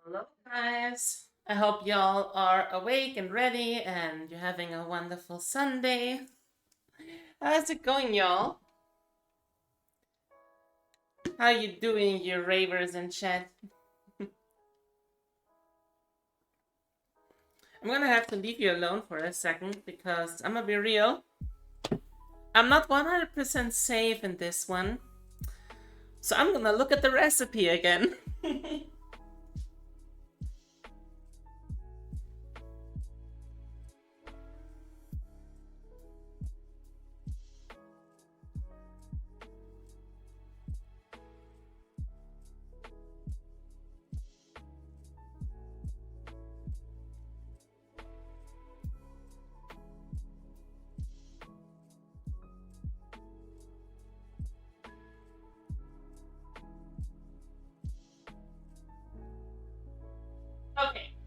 Hello, guys. I hope y'all are awake and ready and you're having a wonderful Sunday. How's it going, y'all? How you doing, you ravers in chat? I'm gonna have to leave you alone for a second because I'm gonna be real. I'm not 100% safe in this one. So I'm gonna look at the recipe again.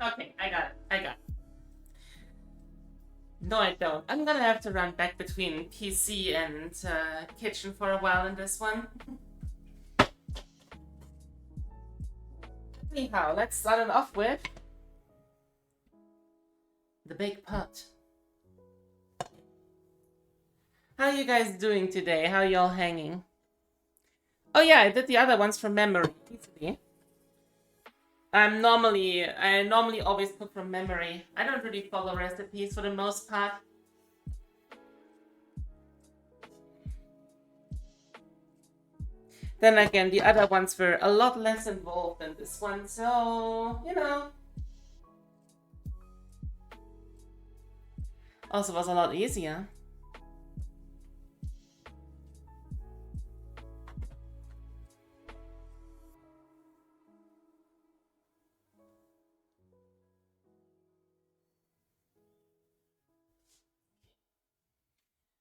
Okay, I got it. No, I don't. I'm gonna have to run back between PC and kitchen for a while in this one. Anyhow, let's start it off with the big pot. How you guys doing today? How y'all hanging? Oh yeah, I did the other ones from memory. Easily. I normally always cook from memory. I don't really follow recipes for the most part. Then again, the other ones were a lot less involved than this one, so also was a lot easier.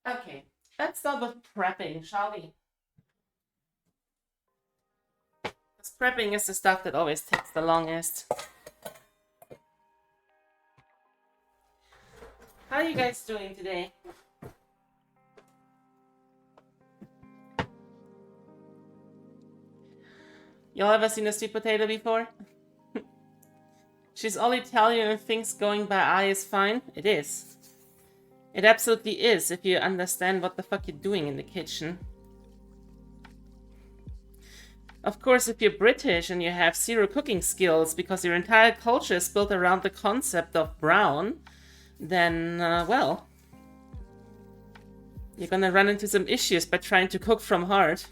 Okay, let's start with prepping, shall we? Because prepping is the stuff that always takes the longest. How are you guys doing today? Y'all ever seen a sweet potato before? She's all Italian and thinks going by eye is fine. It is. It absolutely is if you understand what the fuck you're doing in the kitchen. Of course, if you're British and you have zero cooking skills because your entire culture is built around the concept of brown, then, well, you're gonna run into some issues by trying to cook from heart.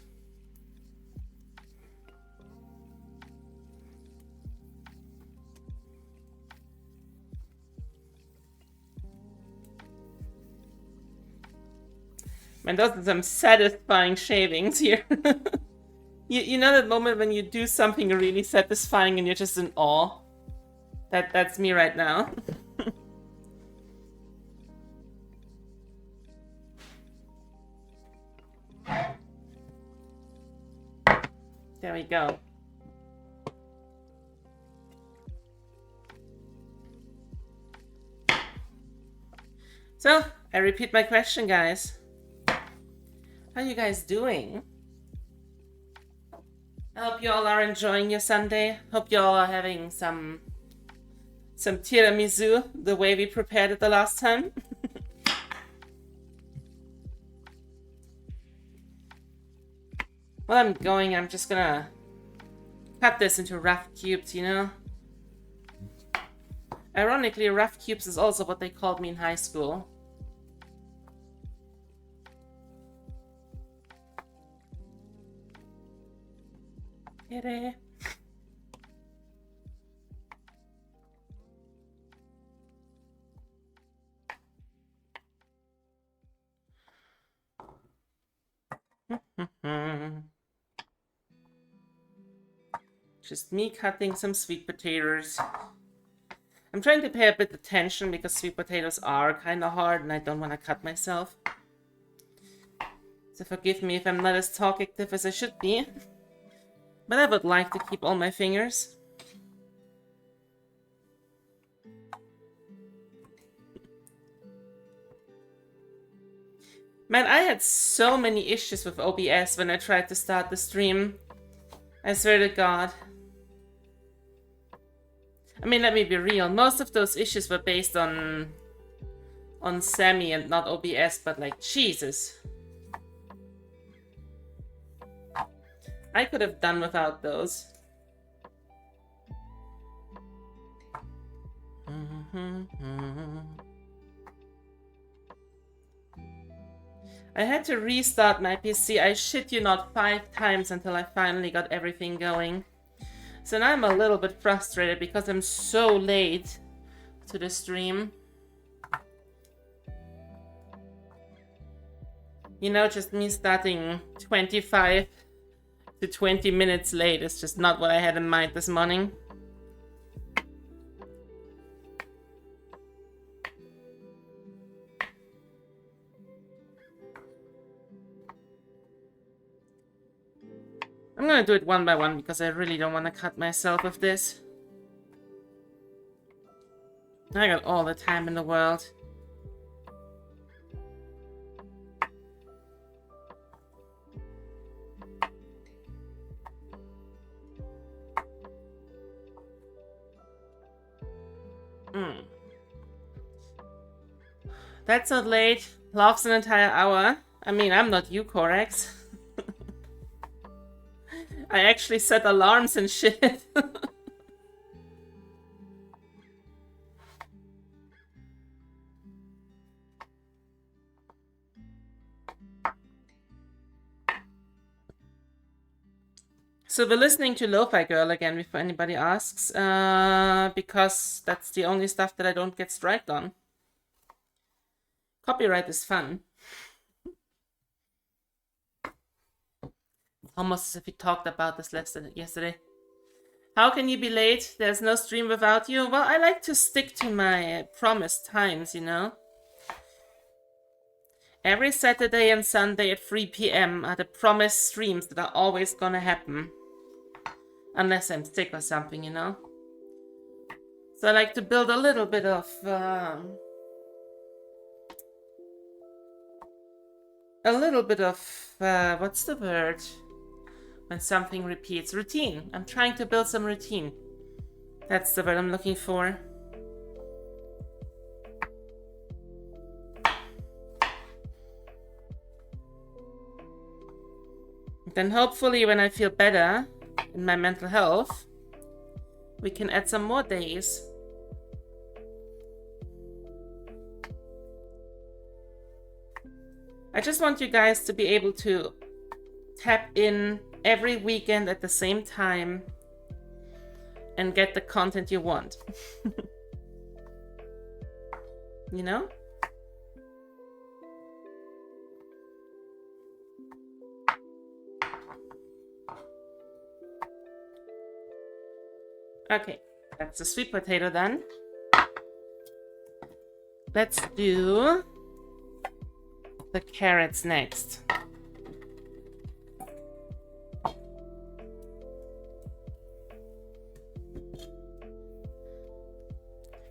Man, those are some satisfying shavings here. You know that moment when you do something really satisfying and you're just in awe? That's me right now. There we go. So, I repeat my question, guys. How you guys doing? I hope you all are enjoying your Sunday. Hope you all are having some tiramisu the way we prepared it the last time. While I'm just gonna cut this into rough cubes, you know? Ironically, rough cubes is also what they called me in high school. Kitty. Just me cutting some sweet potatoes. I'm trying to pay a bit of attention because sweet potatoes are kind of hard and I don't want to cut myself. So forgive me if I'm not as talkative as I should be. But I would like to keep all my fingers. Man, I had so many issues with OBS when I tried to start the stream. I swear to God. I mean, let me be real. Most of those issues were based on Sammy and not OBS, but like, Jesus. I could have done without those. I had to restart my PC, I shit you not, 5 times until I finally got everything going. So now I'm a little bit frustrated because I'm so late to the stream. You know, just me starting 25 to 20 minutes late is just not what I had in mind this morning. I'm gonna do it one by one because I really don't want to cut myself with this. I got all the time in the world. That's not late. Love's an entire hour. I mean, I'm not you, Corex. I actually set alarms and shit. So we're listening to Lo-Fi Girl again before anybody asks, because that's the only stuff that I don't get striked on. Copyright is fun. Almost as if we talked about this yesterday. How can you be late? There's no stream without you. Well, I like to stick to my promised times, you know. Every Saturday and Sunday at 3 p.m. are the promised streams that are always gonna happen. Unless I'm sick or something, you know. So I like to build a little bit of... what's the word? When something repeats. Routine. I'm trying to build some routine. That's the word I'm looking for. Then hopefully when I feel better in my mental health, we can add some more days. I just want you guys to be able to tap in every weekend at the same time and get the content you want. You know? Okay, that's the sweet potato done. Let's do the carrots next.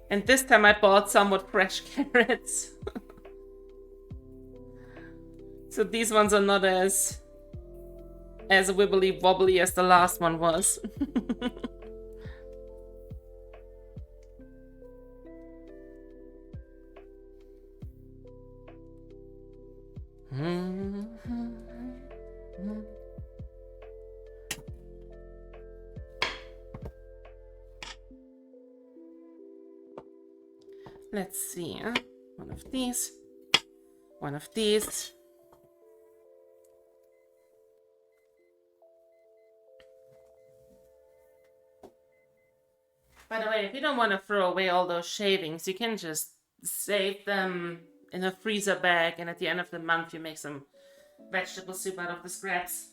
And this time I bought somewhat fresh carrots. So these ones are not as wibbly wobbly as the last one was. Let's see, one of these, one of these. By the way, if you don't want to throw away all those shavings, you can just save them in a freezer bag, and at the end of the month you make some vegetable soup out of the scraps.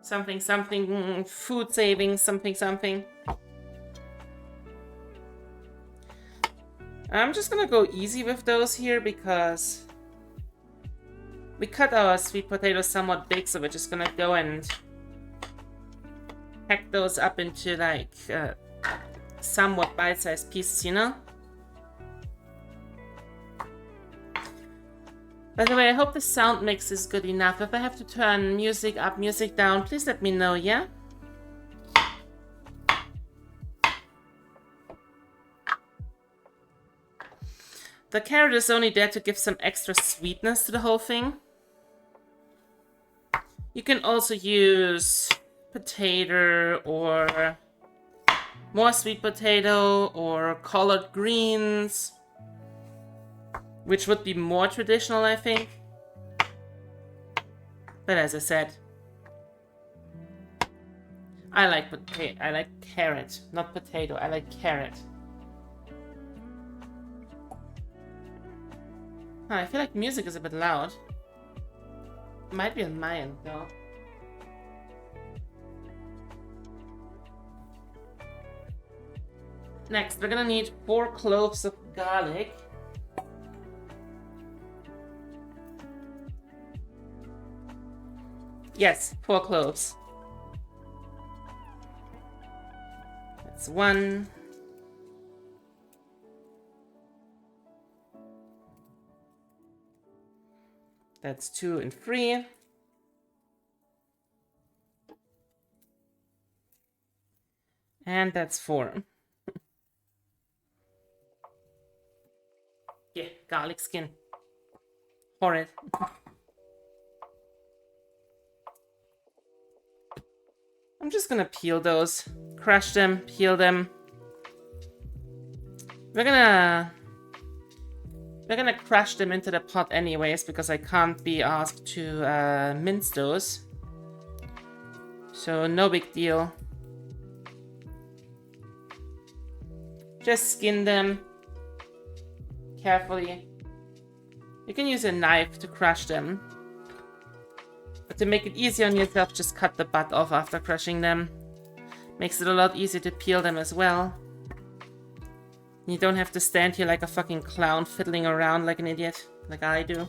Something, something, food savings, something, something. I'm just gonna go easy with those here because we cut our sweet potatoes somewhat big, so we're just gonna go and hack those up into like somewhat bite-sized pieces, you know? By the way, I hope the sound mix is good enough. If I have to turn music up, music down, please let me know, yeah? The carrot is only there to give some extra sweetness to the whole thing. You can also use potato or more sweet potato or collard greens, which would be more traditional, I think. But as I said, I like carrot, not potato. I like carrot. I feel like music is a bit loud. Might be on my end though. Next, we're gonna need 4 cloves of garlic. Yes, 4 cloves. That's 1. That's 2 and 3. And that's 4. Yeah, garlic skin. Horrid. I'm just gonna peel those. Crush them, peel them. We're gonna crush them into the pot anyways, because I can't be asked to mince those. So no big deal. Just skin them carefully. You can use a knife to crush them. But to make it easier on yourself, just cut the butt off after crushing them. Makes it a lot easier to peel them as well. You don't have to stand here like a fucking clown fiddling around like an idiot, like I do.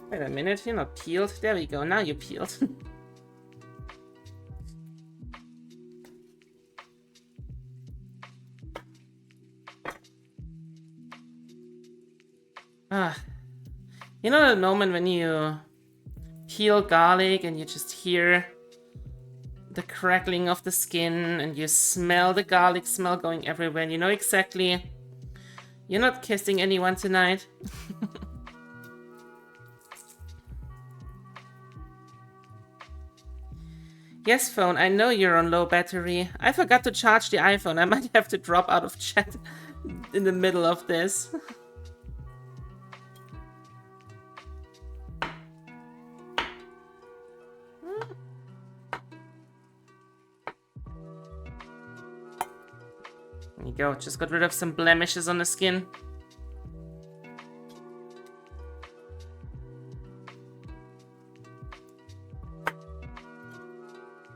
Wait a minute, you're not peeled. There we go, now you're peeled. You know that moment when you peel garlic and you just hear the crackling of the skin and you smell the garlic smell going everywhere and you know exactly you're not kissing anyone tonight. Yes, phone, I know you're on low battery. I forgot to charge the iPhone. I might have to drop out of chat in the middle of this. There you go, just got rid of some blemishes on the skin.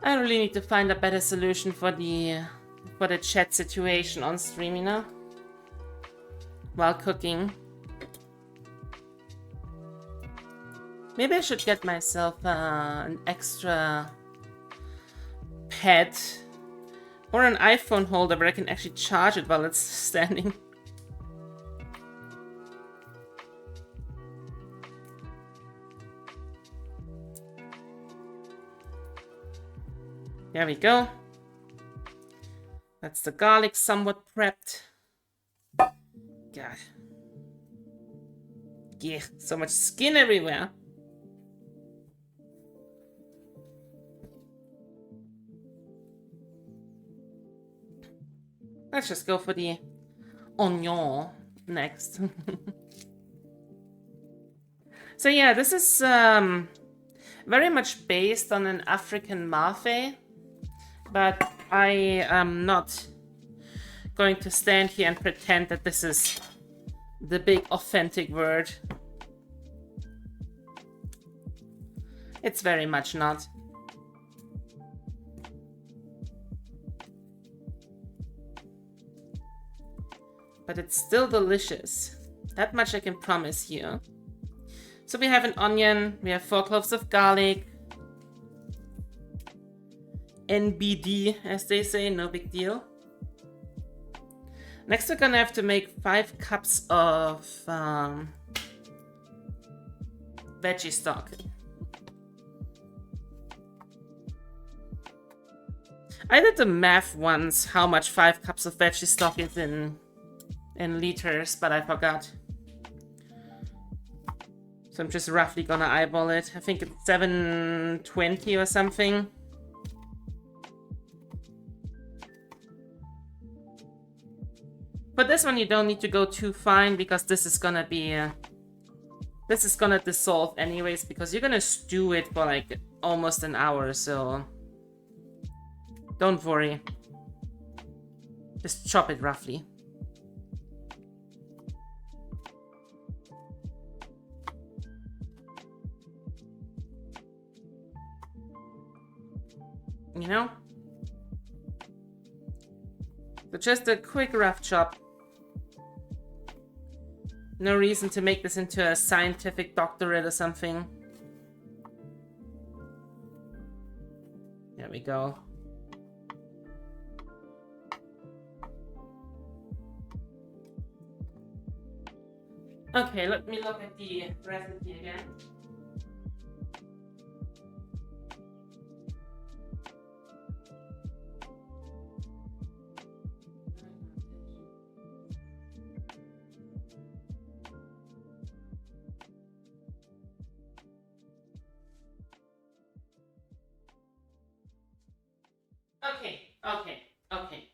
I really need to find a better solution for the chat situation on stream, you know? While cooking. Maybe I should get myself an extra pad or an iPhone holder where I can actually charge it while it's standing. There we go. That's the garlic somewhat prepped. God. Yeah, so much skin everywhere. Let's just go for the onion next. So yeah, this is very much based on an African Mafé, but I am not going to stand here and pretend that this is the big authentic word. It's very much not. But it's still delicious. That much I can promise you. So we have an onion, we have 4 cloves of garlic. NBD, as they say, no big deal. Next, we're gonna have to make 5 cups of veggie stock. I did the math once how much 5 cups of veggie stock is in liters, but I forgot. So I'm just roughly gonna eyeball it. I think it's 720 or something. But this one you don't need to go too fine because this is gonna be this is gonna dissolve anyways because you're gonna stew it for like almost an hour, so don't worry. Just chop it roughly. You know? So just a quick rough chop. No reason to make this into a scientific doctorate or something. There we go. Okay, let me look at the recipe again. Okay.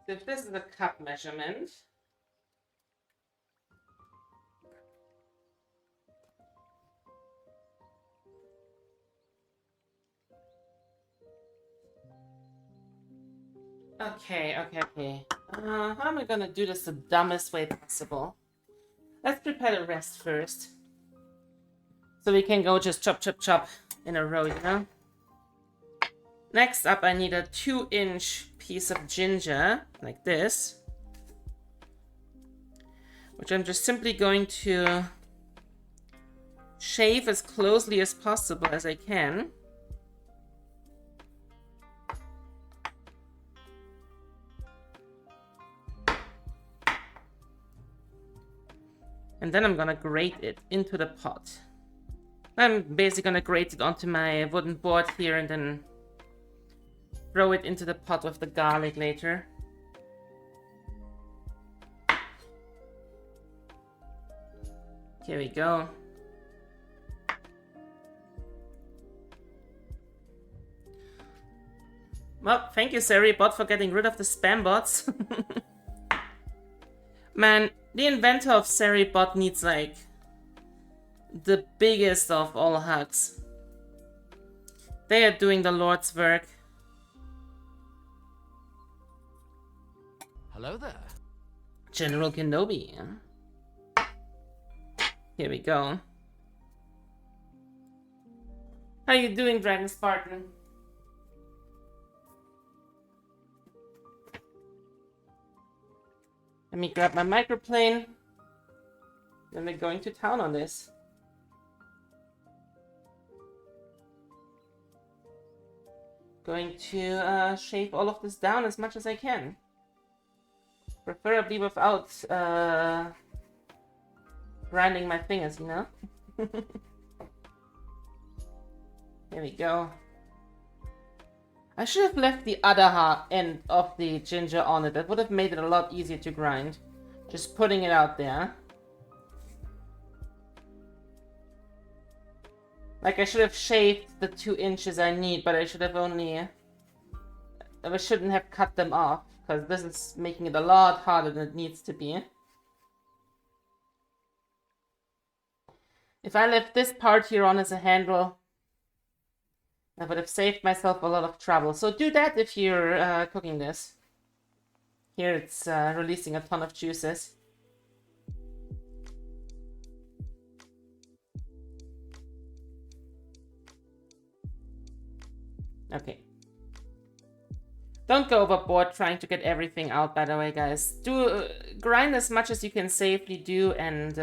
So if this is a cup measurement, okay. How am I gonna do this the dumbest way possible? Let's prepare the rest first. So we can go just chop in a row, you know? Next up, I need a 2-inch piece of ginger, like this. Which I'm just simply going to shave as closely as possible as I can. And then I'm gonna grate it into the pot. I'm basically gonna grate it onto my wooden board here and then throw it into the pot with the garlic later. Here we go. Well, thank you, Seribot, for getting rid of the spam bots. Man, the inventor of Seribot needs, like, the biggest of all hugs. They are doing the Lord's work. Hello there. General Kenobi. Here we go. How you doing, Dragon Spartan? Let me grab my microplane. Then we're going to town on this. Going to shave all of this down as much as I can. Preferably without grinding my fingers, you know? Here we go. I should have left the other end of the ginger on it. That would have made it a lot easier to grind. Just putting it out there. Like, I should have shaved the 2 inches I need, but I should have only... I shouldn't have cut them off, because this is making it a lot harder than it needs to be. If I left this part here on as a handle, I would have saved myself a lot of trouble. So do that if you're cooking this. Here it's releasing a ton of juices. Okay. Don't go overboard trying to get everything out, by the way, guys. Do grind as much as you can safely do and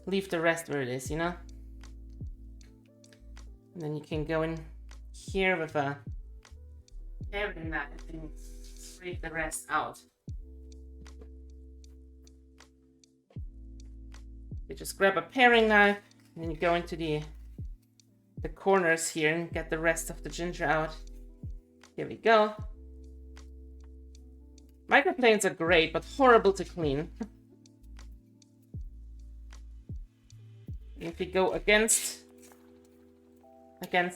leave the rest where it is, you know? And then you can go in here with a paring knife and scrape the rest out. You just grab a paring knife and then you go into the corners here and get the rest of the ginger out. Here we go. Microplanes are great, but horrible to clean. If you go against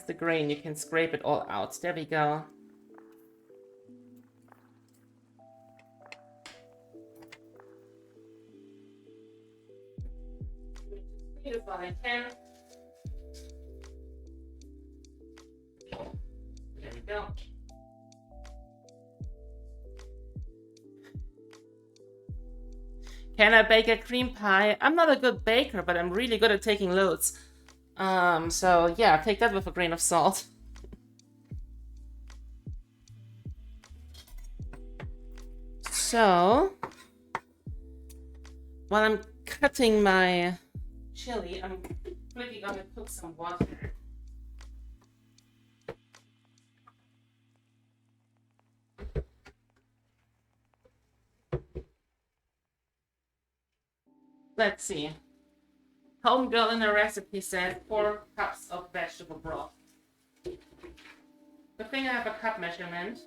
the grain, you can scrape it all out. There we go. Clean as well I can. There we go. Can I bake a cream pie? I'm not a good baker, but I'm really good at taking loads. So yeah, take that with a grain of salt. So, while I'm cutting my chili, I'm quickly gonna cook some water. Let's see. Homegirl in the recipe said 4 cups of vegetable broth. Good thing I have a cup measurement.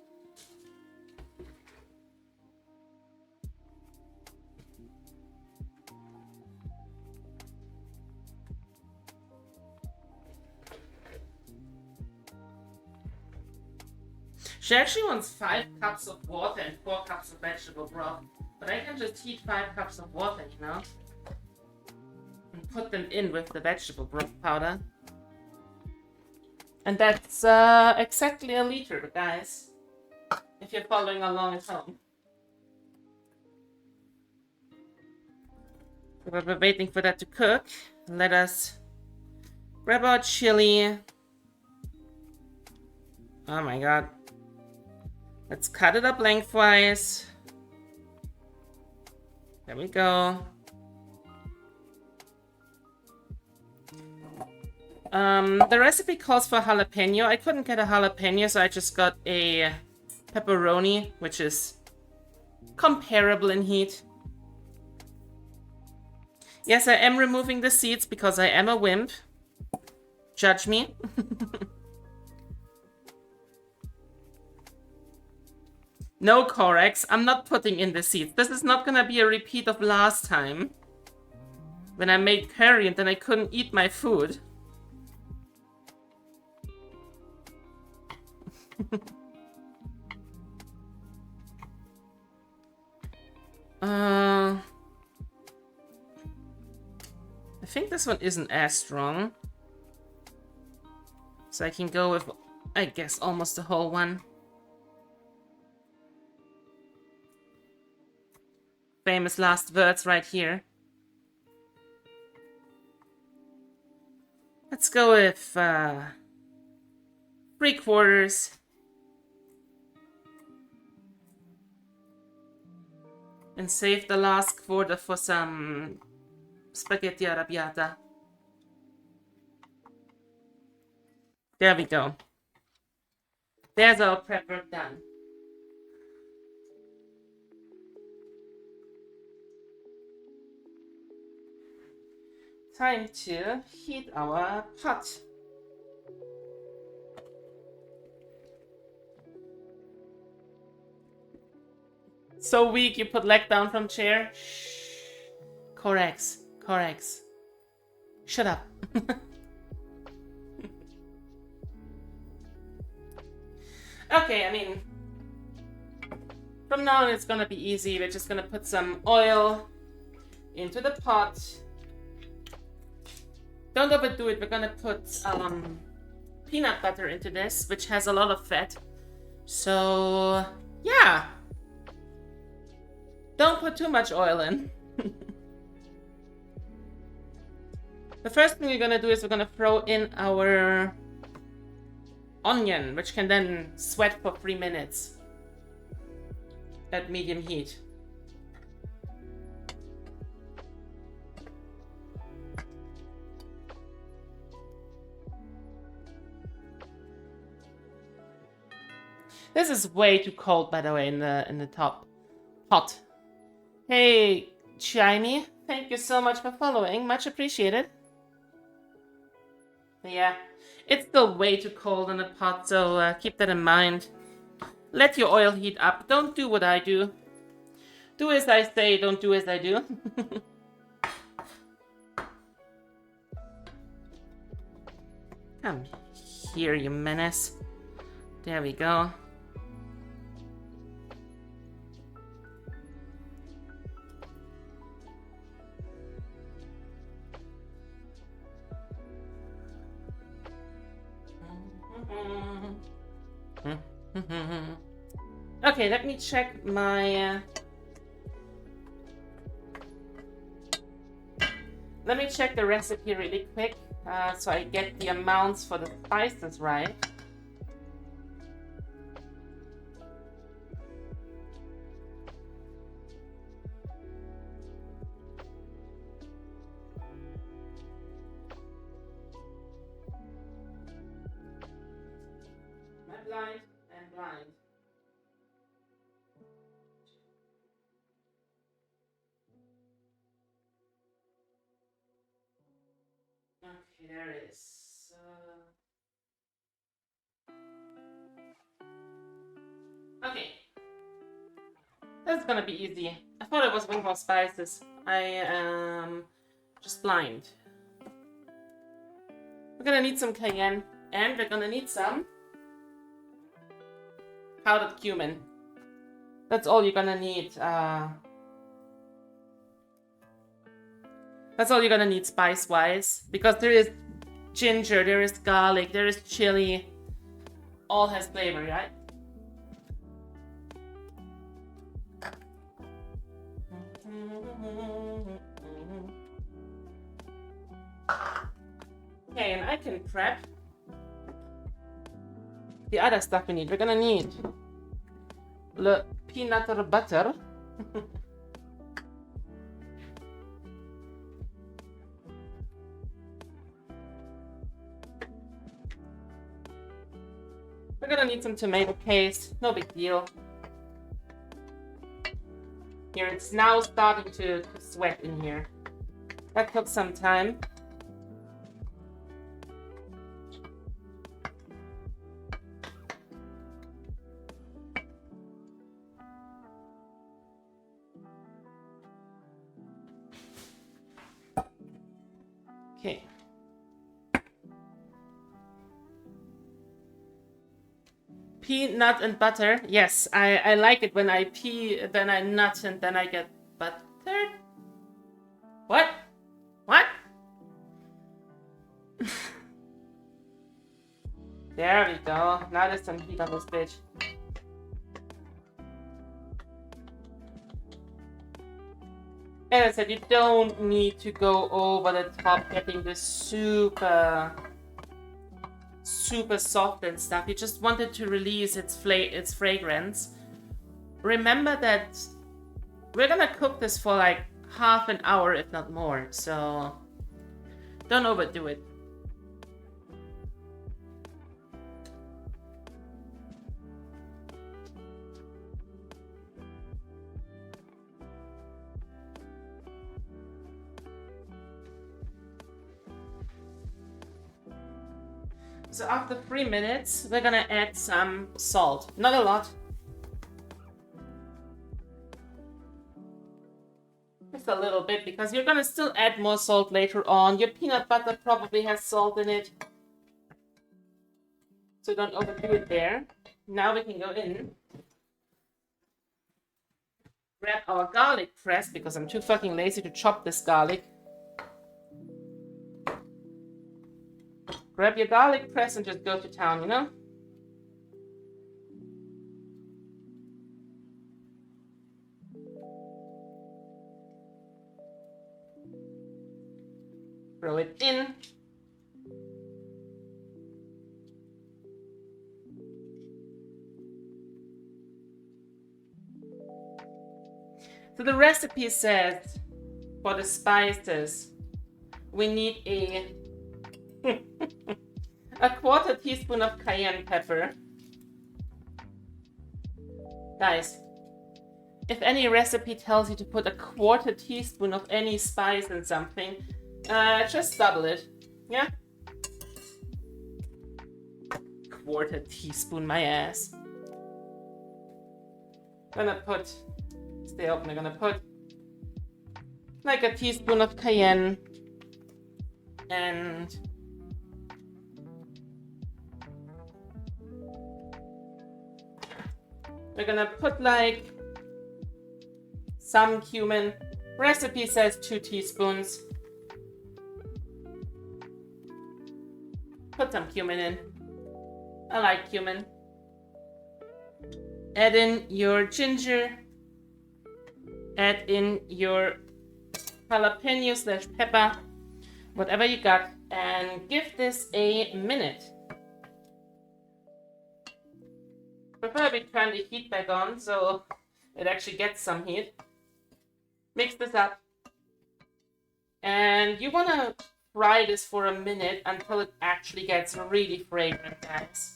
She actually wants 5 cups of water and 4 cups of vegetable broth. But I can just heat 5 cups of water, you know? And put them in with the vegetable broth powder. And that's exactly a liter, guys. If you're following along at home. So while we're waiting for that to cook, let us grab our chili. Oh my god. Let's cut it up lengthwise. There we go. The recipe calls for jalapeno. I couldn't get a jalapeno, so I just got a pepperoni, which is comparable in heat. Yes, I am removing the seeds because I am a wimp. Judge me. No, Corex, I'm not putting in the seeds. This is not gonna be a repeat of last time. When I made curry and then I couldn't eat my food. I think this one isn't as strong. So I can go with, I guess, almost the whole one. Famous last words right here. Let's go with 3/4. And save the last quarter for some spaghetti arrabbiata. There we go. There's our prep work done. Time to heat our pot. So weak, you put leg down from chair. Shh. Corex. Shut up. Okay, I mean, from now on it's gonna be easy. We're just gonna put some oil into the pot. Don't overdo it. We're gonna put peanut butter into this, which has a lot of fat. So, yeah. Don't put too much oil in. The first thing we're gonna do is we're gonna throw in our onion, which can then sweat for 3 minutes at medium heat. This is way too cold, by the way, in the top pot. Hey, Shiny, thank you so much for following. Much appreciated. But yeah, it's still way too cold in the pot, so keep that in mind. Let your oil heat up. Don't do what I do. Do as I say, don't do as I do. Come here, you menace. There we go. Okay, let me check my... Let me check the recipe really quick, so I get the amounts for the spices right. I'm blind and blind. Okay, there it is. Okay. That's gonna be easy. I thought it was with more spices. I am just blind. We're gonna need some cayenne, and we're gonna need some powdered cumin. That's all you're gonna need. That's all you're gonna need spice-wise, because there is ginger, there is garlic, there is chili. All has flavor, right? Okay, and I can prep the other stuff we need. We're gonna need the peanut butter. We're gonna need some tomato paste, no big deal. Here, it's now starting to sweat in here. That took some time. Okay. Peanut and butter. Yes, I like it when I pea, then I nut, and then I get buttered. What? What? There we go. Now there's some heat on this bitch. And I said, you don't need to go over the top getting this super soft and stuff. You just want it to release its fragrance. Remember that we're gonna cook this for like half an hour, if not more, so don't overdo it. So after 3 minutes, we're gonna add some salt. Not a lot. Just a little bit, because you're gonna still add more salt later on. Your peanut butter probably has salt in it. So don't overdo it there. Now we can go in. Grab our garlic press, because I'm too fucking lazy to chop this garlic. Grab your garlic press and just go to town, you know? Throw it in. So the recipe says, for the spices, we need a 1/4 teaspoon of cayenne pepper, Guys, if any recipe tells you to put a 1/4 teaspoon of any spice in something, just double it. Yeah? 1/4 teaspoon, my ass. Gonna put, stay open, I'm gonna put like a teaspoon of cayenne and we're gonna put like some cumin. Recipe says 2 teaspoons. Put some cumin in. I like cumin. Add in your ginger. Add in your jalapeno / pepper. Whatever you got. And give this a minute. Preferably turn the heat back on so it actually gets some heat. Mix this up. And you want to fry this for a minute until it actually gets really fragrant, guys.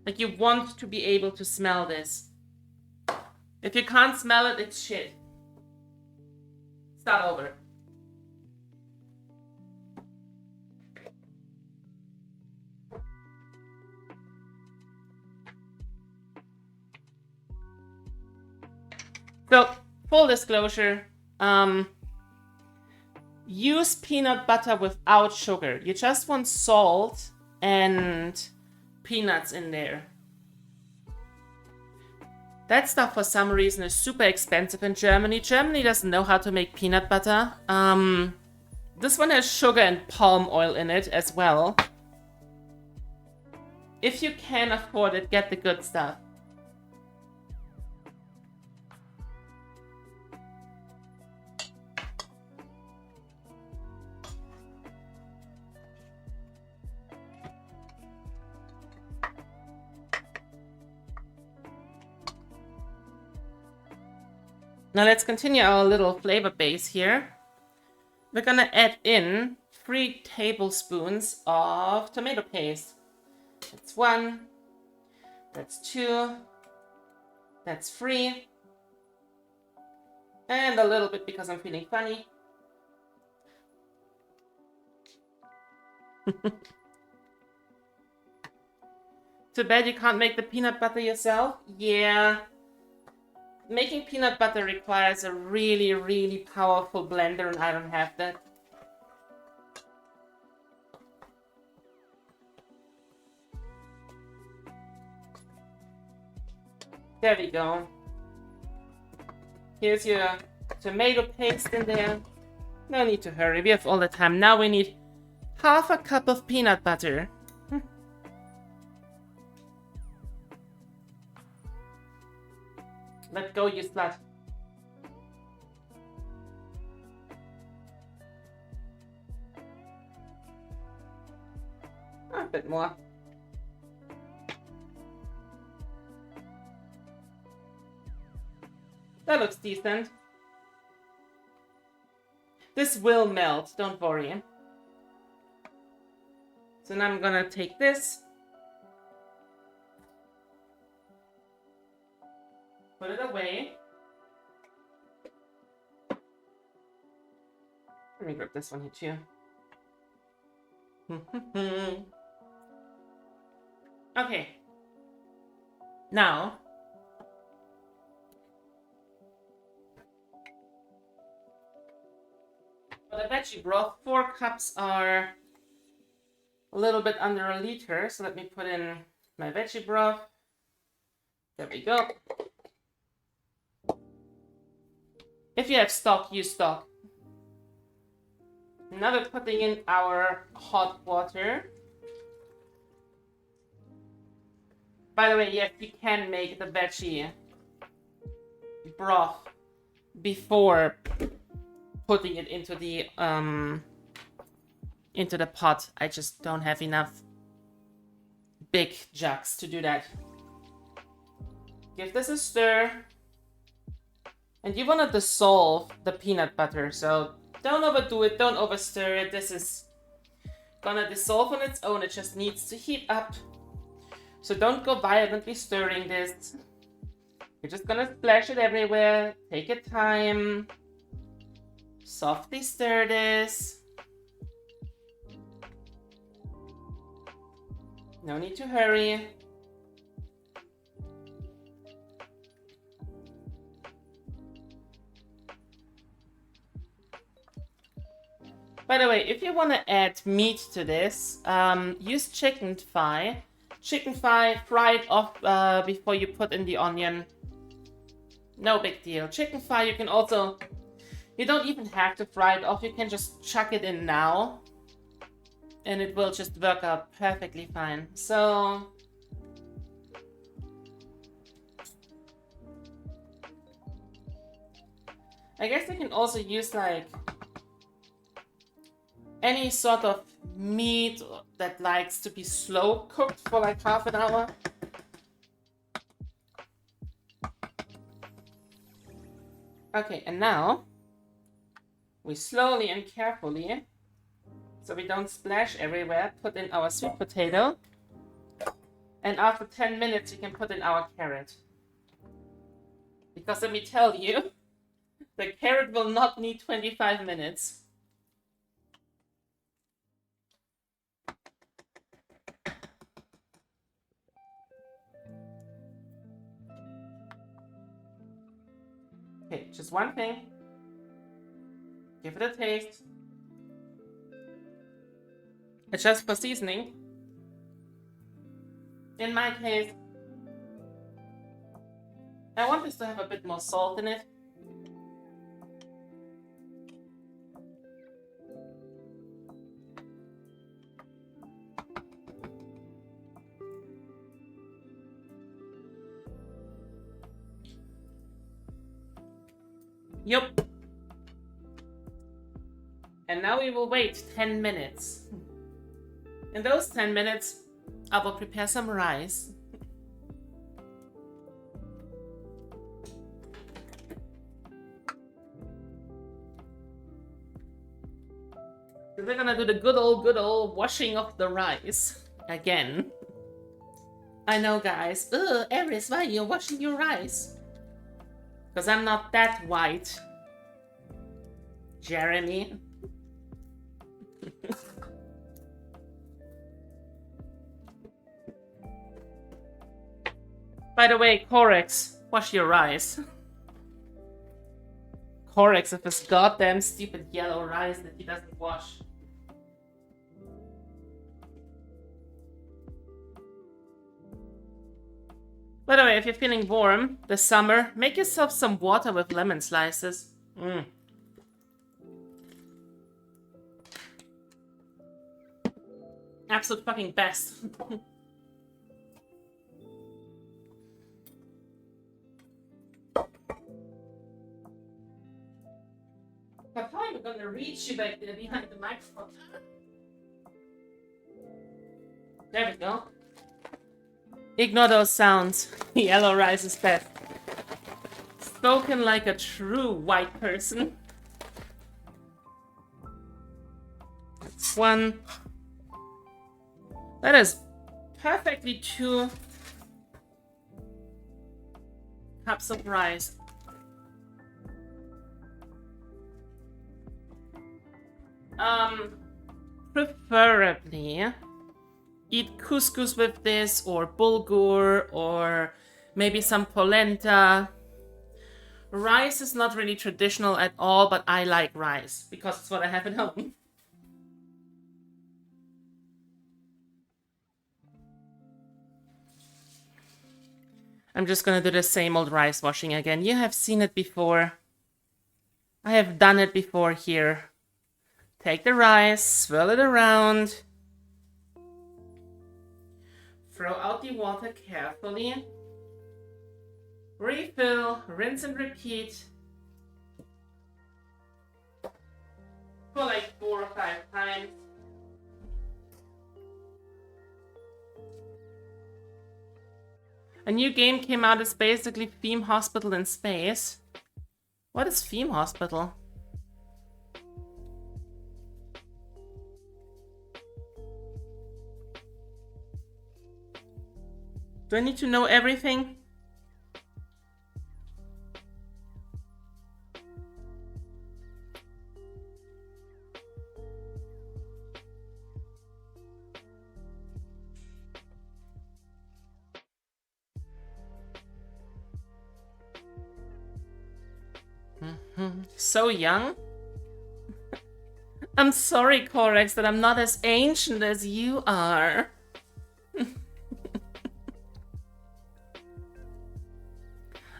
Like, you want to be able to smell this. If you can't smell it, it's shit. Start over. So, full disclosure, use peanut butter without sugar. You just want salt and peanuts in there. That stuff for some reason is super expensive in Germany. Germany doesn't know how to make peanut butter. This one has sugar and palm oil in it as well. If you can afford it, get the good stuff. Now let's continue our little flavor base here. We're gonna add in 3 tablespoons of tomato paste. That's 1, that's 2, that's 3, and a little bit because I'm feeling funny. Too bad you can't make the peanut butter yourself. Yeah. Making peanut butter requires a really, really powerful blender, and I don't have that. There we go. Here's your tomato paste in there. No need to hurry, we have all the time. Now we need 1/2 cup of peanut butter. Let go, you slut. A bit more. That looks decent. This will melt, don't worry. So now I'm gonna take this. Put it away. Let me grab this one here too. Okay. Now, for the veggie broth, 4 cups are a little bit under a liter. So let me put in my veggie broth. There we go. If you have stock, use stock. Now we're putting in our hot water. By the way, yes, you can make the veggie broth before putting it into the pot. I just don't have enough big jugs to do that. Give this a stir. And you want to dissolve the peanut butter, so don't overdo it, don't overstir it. This is gonna dissolve on its own. It just needs to heat up So don't go violently stirring this. You're just gonna splash it everywhere. Take your time. Softly stir this. No need to hurry. By the way, if you want to add meat to this, use chicken thigh. Chicken thigh, fry it off before you put in the onion. No big deal. Chicken thigh, you can also... You don't even have to fry it off. You can just chuck it in now. And it will just work out perfectly fine. So... I guess you can also use like... any sort of meat that likes to be slow cooked for like half an hour. Okay, and now we slowly and carefully, so we don't splash everywhere, put in our sweet potato. And after 10 minutes, you can put in our carrot. Because let me tell you, the carrot will not need 25 minutes. Okay, just one thing. Give it a taste. Adjust for seasoning. In my case, I want this to have a bit more salt in it. Yup. And now we will wait 10 minutes. In those 10 minutes, I will prepare some rice. We're gonna do the good old washing of the rice again. I know, guys. Ugh, Eris, why are you washing your rice? Because I'm not that white. Jeremy. By the way, Corex, wash your rice. Corex of his goddamn stupid yellow rice that he doesn't wash. By the way, if you're feeling warm this summer, make yourself some water with lemon slices. Absolute fucking best. But how am I gonna reach you back there behind the microphone? There we go. Ignore those sounds. Yellow rice is best. Spoken like a true white person. That's one. That is perfectly 2 cups of rice. Preferably eat couscous with this, or bulgur, or maybe some polenta. Rice is not really traditional at all, but I like rice because it's what I have at home. I'm just gonna do the same old rice washing again. You have seen it before. I have done it before here. Take the rice, swirl it around. Throw out the water carefully. Refill, rinse and repeat. For like 4 or 5 times. A new game came out. It's basically Theme Hospital in space. What is Theme Hospital? Do I need to know everything? So young? I'm sorry, Corex, that I'm not as ancient as you are.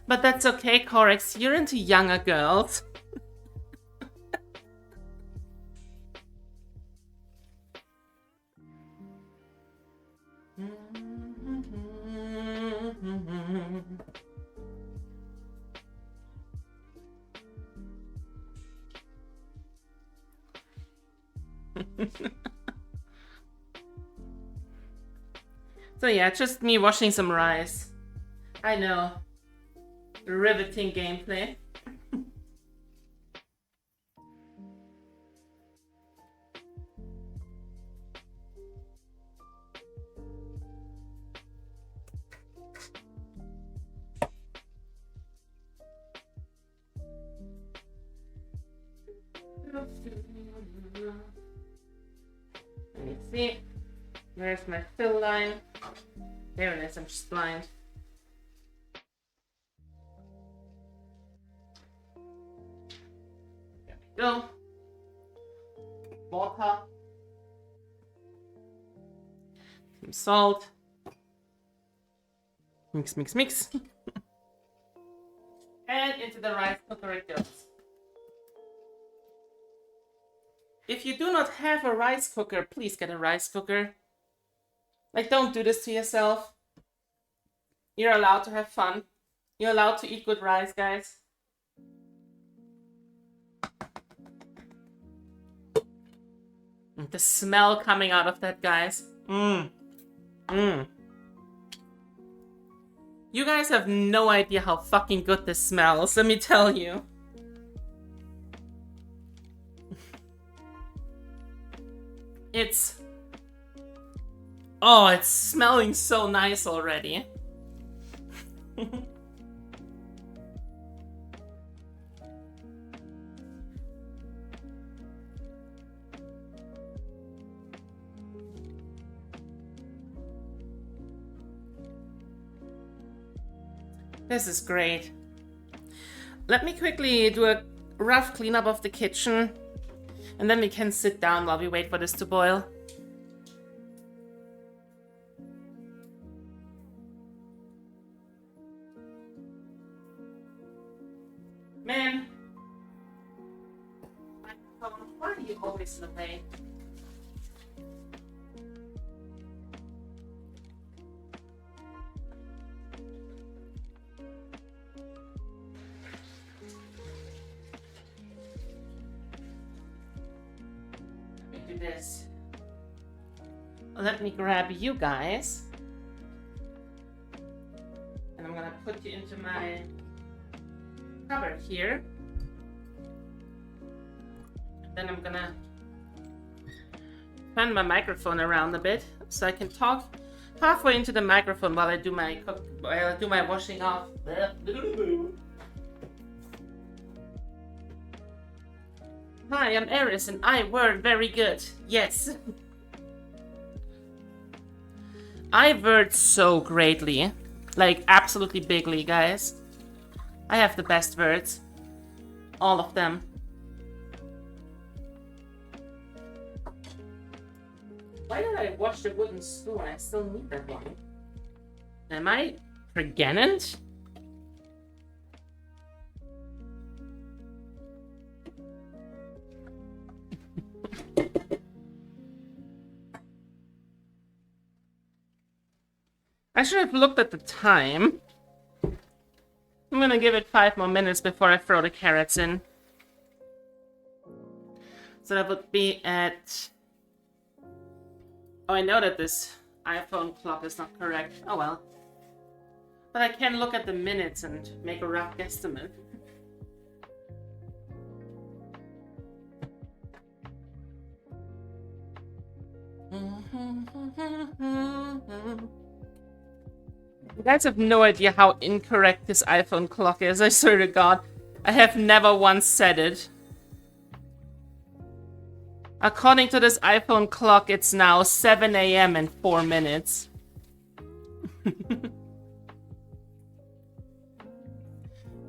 But that's okay, Corex. You're into younger girls. So yeah, just me washing some rice. I know. Riveting gameplay. Let me see. Where's my fill line? There it is, I'm just blind. There we go. Water. Some salt. Mix, mix, mix. And into the rice cooker it goes. If you do not have a rice cooker, please get a rice cooker. Like, don't do this to yourself. You're allowed to have fun. You're allowed to eat good rice, guys. And the smell coming out of that, guys. You guys have no idea how fucking good this smells, let me tell you. It's smelling so nice already. This is great. Let me quickly do a rough cleanup of the kitchen, and then we can sit down while we wait for this to boil. Man, why are you always in the way? Let me do this. Let me grab you guys. And I'm gonna put you into my cupboard here. And then I'm gonna turn my microphone around a bit so I can talk halfway into the microphone while I do my washing off. Hi, I'm Eris and I word very good. Yes. I word so greatly. Like, absolutely bigly, guys. I have the best words. All of them. Why did I wash the wooden spoon? I still need that one. Am I pregnant? I should have looked at the time. I'm gonna give it 5 more minutes before I throw the carrots in. So that would be at... Oh, I know that this iPhone clock is not correct. Oh well. But I can look at the minutes and make a rough guesstimate. You guys have no idea how incorrect this iPhone clock is, I swear to God. I have never once said it. According to this iPhone clock, it's now 7 a.m. and 4 minutes.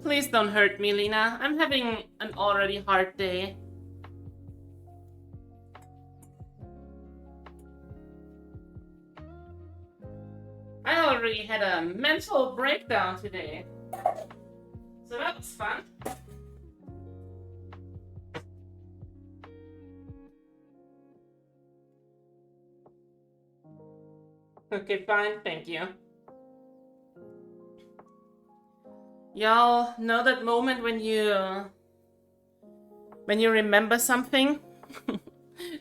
Please don't hurt me, Lena. I'm having an already hard day. I already had a mental breakdown today. So that was fun. Okay, fine. Thank you. Y'all know that moment when you remember something?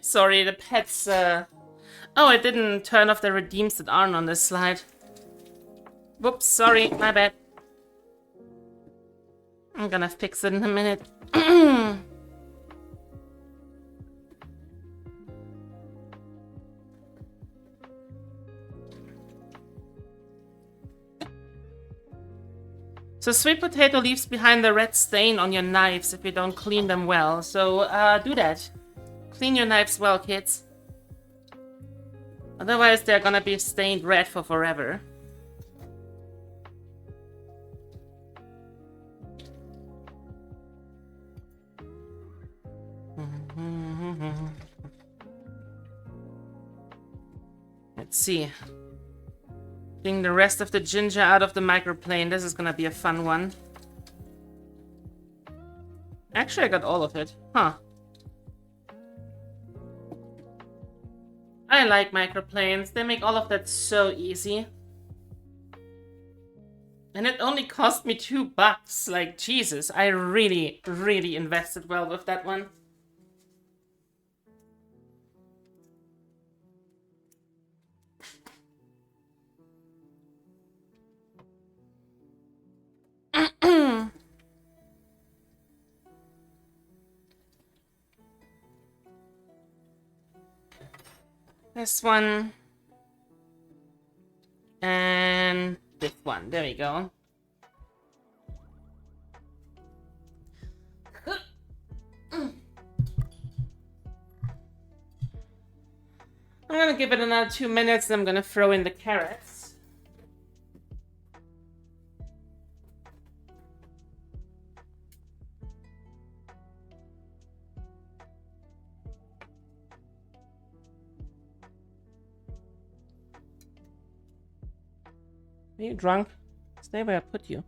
Sorry, the pets, Oh, I didn't turn off the redeems that aren't on this slide. Whoops, sorry, my bad. I'm gonna fix it in a minute. So sweet potato leaves behind the red stain on your knives if you don't clean them well. So, do that. Clean your knives well, kids. Otherwise, they're gonna be stained red for forever. Let's see. Getting the rest of the ginger out of the microplane. This is gonna be a fun one. Actually, I got all of it. Huh. I like microplanes. They make all of that so easy. And it only cost me $2. Like, Jesus, I really, really invested well with that one. This one. And this one. There we go. I'm gonna give it another 2 minutes and I'm gonna throw in the carrots. Are you drunk? Stay where I put you.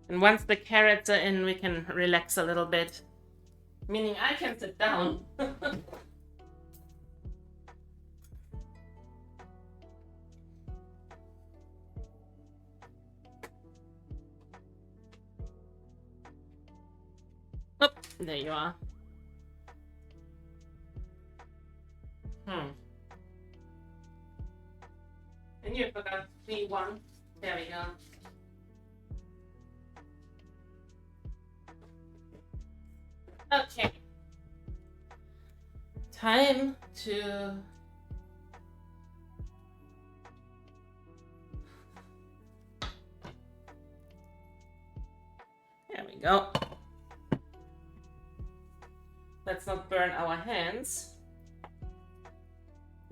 And once the carrots are in, we can relax a little bit. Meaning I can sit down. Oh, there you are. And you forgot one. There we go. Okay. Time to... There we go. Let's not burn our hands.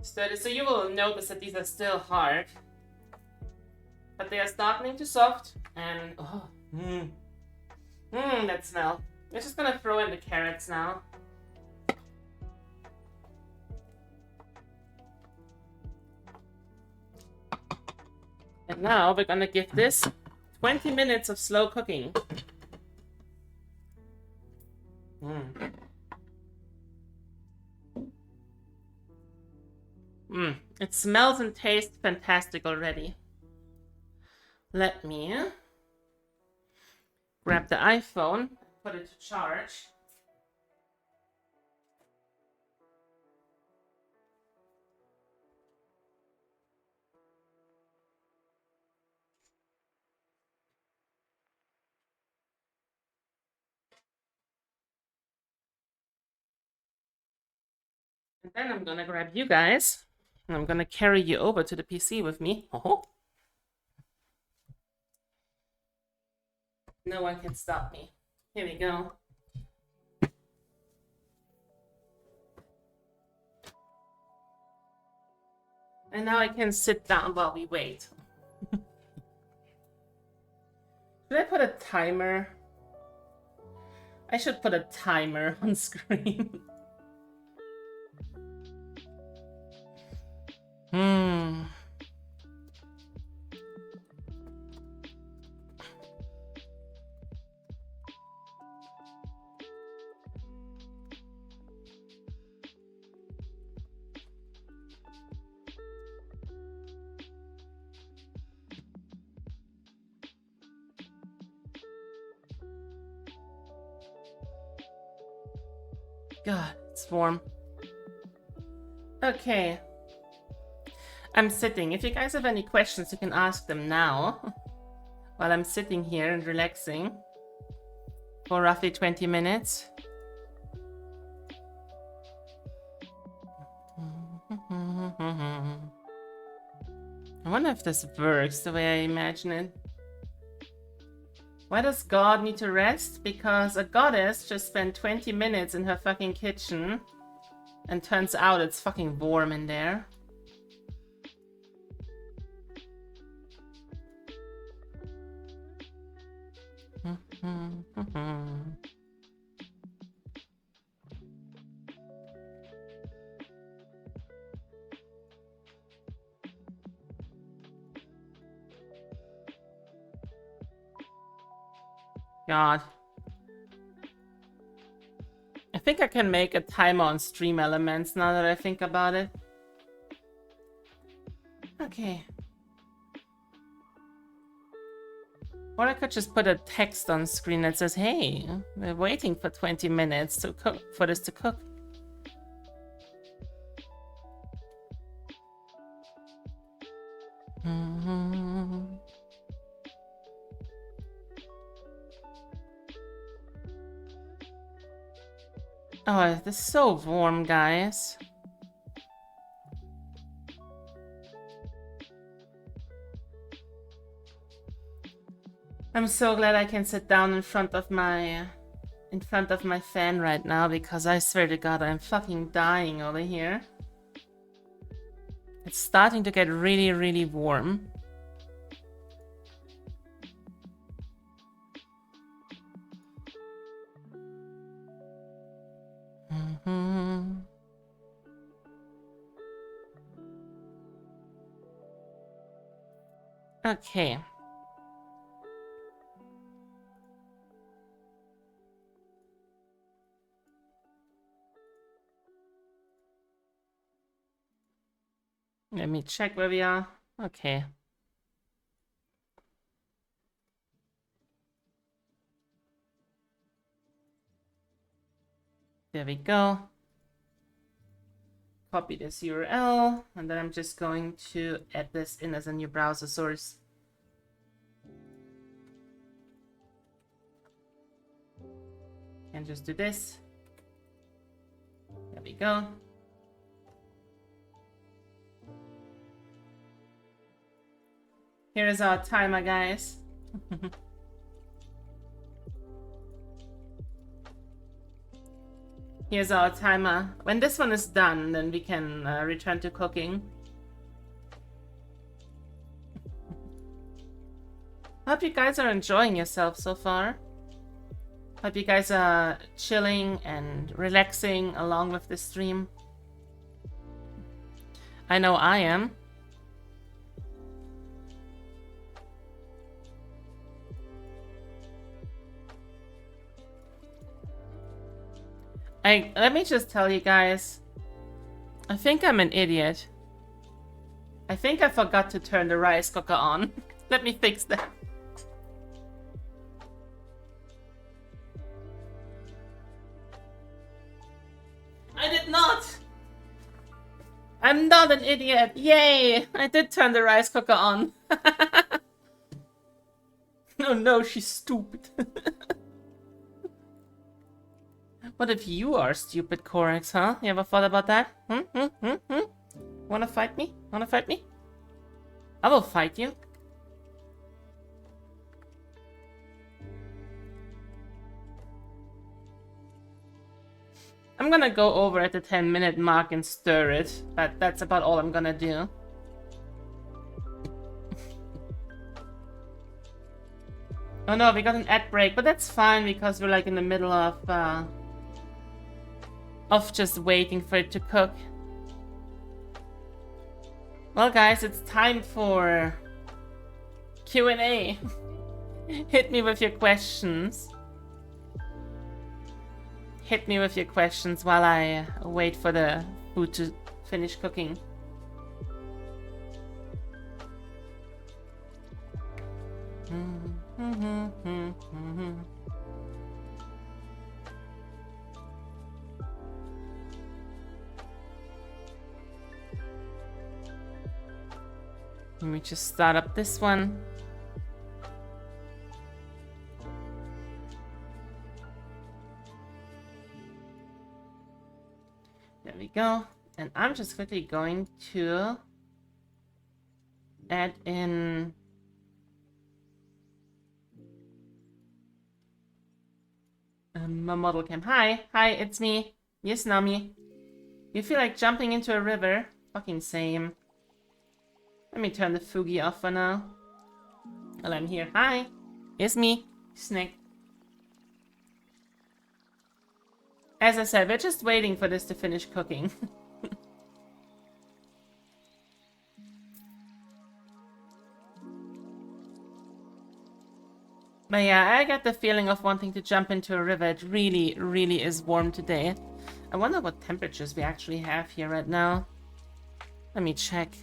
So you will notice that these are still hard. But they are starting to soft and... Oh, that smell. We're just gonna throw in the carrots now. And now we're gonna give this 20 minutes of slow cooking. It smells and tastes fantastic already. Let me grab the iPhone, put it to charge. And then I'm gonna grab you guys, and I'm gonna carry you over to the PC with me. Oh. No one can stop me. Here we go. And now I can sit down while we wait. Should I put a timer? I should put a timer on screen. God, it's warm. Okay. I'm sitting. If you guys have any questions, you can ask them now. While I'm sitting here and relaxing. For roughly 20 minutes. I wonder if this works the way I imagine it. Why does God need to rest? Because a goddess just spent 20 minutes in her fucking kitchen. And turns out it's fucking warm in there. God. I think I can make a timer on stream elements now that I think about it. Okay. Or I could just put a text on screen that says, hey, we're waiting for 20 minutes to cook for this to cook. Oh, this is so warm, guys. I'm so glad I can sit down in front of my fan right now, because I swear to God, I'm fucking dying over here. It's starting to get really, really warm. Okay. Let me check where we are. Okay. There we go. Copy this URL, and then I'm just going to add this in as a new browser source. And just do this. There we go. Here is our timer, guys. Here's our timer. When this one is done, then we can return to cooking. Hope you guys are enjoying yourself so far. Hope you guys are chilling and relaxing along with the stream. I know I am. Let me just tell you guys, I think I'm an idiot. I think I forgot to turn the rice cooker on. Let me fix that. I did not! I'm not an idiot! Yay! I did turn the rice cooker on. Oh no, she's stupid. What if you are stupid, Corax, huh? You ever thought about that? Wanna fight me? Wanna fight me? I will fight you. I'm gonna go over at the 10-minute mark and stir it, but that's about all I'm gonna do. Oh no, we got an ad break, but that's fine because we're like in the middle of just waiting for it to cook. Well guys, it's time for Q&A. Hit me with your questions. Hit me with your questions while I wait for the food to finish cooking. Let me just start up this one. There we go. And I'm just quickly going to add in my model cam. Hi, it's me. Yes, Nami. You feel like jumping into a river? Fucking same. Let me turn the Fugi off for now. Well, I'm here. Hi, it's me, Snack. As I said, we're just waiting for this to finish cooking. But yeah, I get the feeling of wanting to jump into a river. It really, really is warm today. I wonder what temperatures we actually have here right now. Let me check.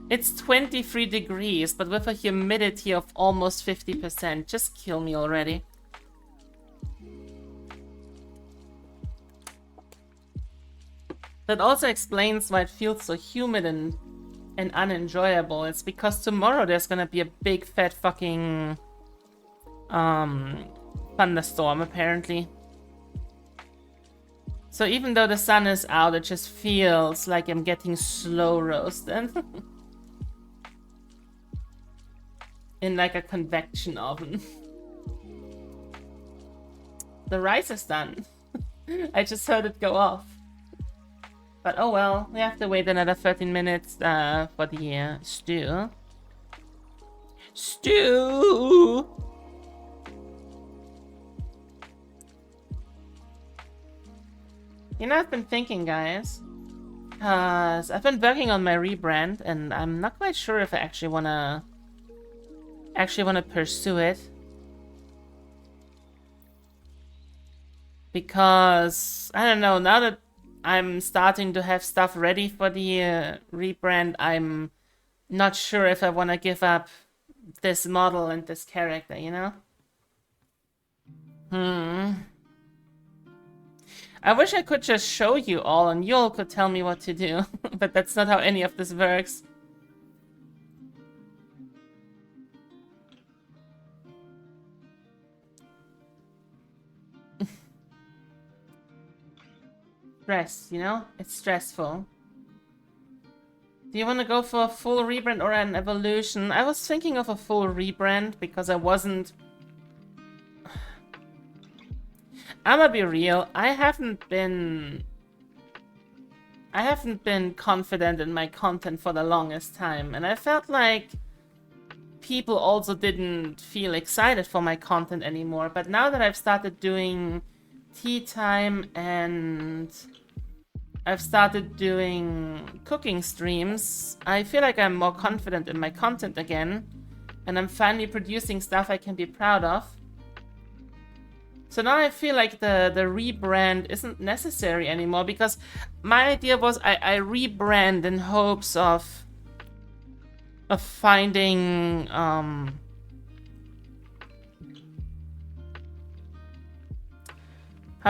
It's 23 degrees, but with a humidity of almost 50%. Just kill me already. That also explains why it feels so humid and unenjoyable. It's because tomorrow there's gonna be a big fat fucking thunderstorm apparently. So even though the sun is out, it just feels like I'm getting slow roasted. In like a convection oven. The rice is done. I just heard it go off. But oh well, we have to wait another 13 minutes for the stew. Stew! You know, I've been thinking, guys. I've been working on my rebrand, and I'm not quite sure if I actually wanna pursue it. Because, I don't know, now that I'm starting to have stuff ready for the rebrand, I'm not sure if I want to give up this model and this character, you know? I wish I could just show you all and you all could tell me what to do, but that's not how any of this works. Stress, you know? It's stressful. Do you want to go for a full rebrand or an evolution? I was thinking of a full rebrand because I wasn't... I'ma be real, I haven't been confident in my content for the longest time, and I felt like people also didn't feel excited for my content anymore. But now that I've started doing tea time and I've started doing cooking streams, I feel like I'm more confident in my content again, and I'm finally producing stuff I can be proud of. So now I feel like the rebrand isn't necessary anymore, because my idea was I rebrand in hopes of finding how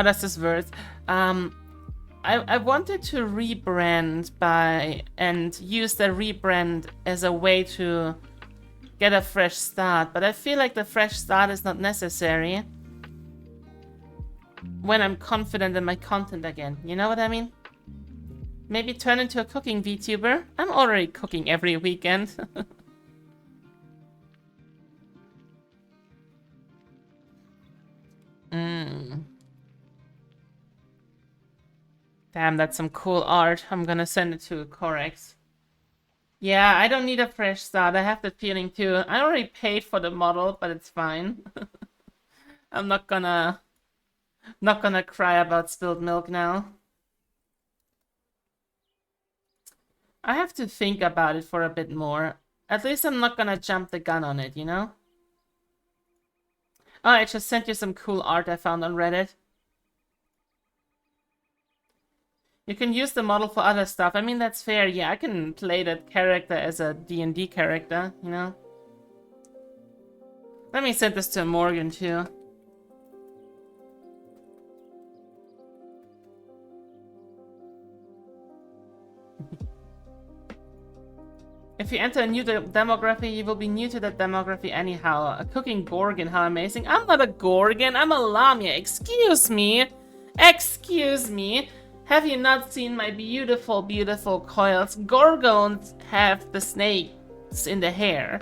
does this work? I wanted to rebrand and use the rebrand as a way to get a fresh start, but I feel like the fresh start is not necessary. when I'm confident in my content again. You know what I mean? Maybe turn into a cooking VTuber. I'm already cooking every weekend. Damn, that's some cool art. I'm gonna send it to Corex. Yeah, I don't need a fresh start. I have that feeling too. I already paid for the model, but it's fine. I'm not gonna cry about spilled milk now. I have to think about it for a bit more. At least I'm not gonna jump the gun on it, you know? Oh, I just sent you some cool art I found on Reddit. You can use the model for other stuff. I mean, that's fair. Yeah, I can play that character as a D&D character, you know? Let me send this to Morgan, too. If you enter a new demography, you will be new to that demography anyhow. A cooking Gorgon, how amazing. I'm not a Gorgon, I'm a Lamia. Excuse me. Excuse me. Have you not seen my beautiful, beautiful coils? Gorgons have the snakes in the hair.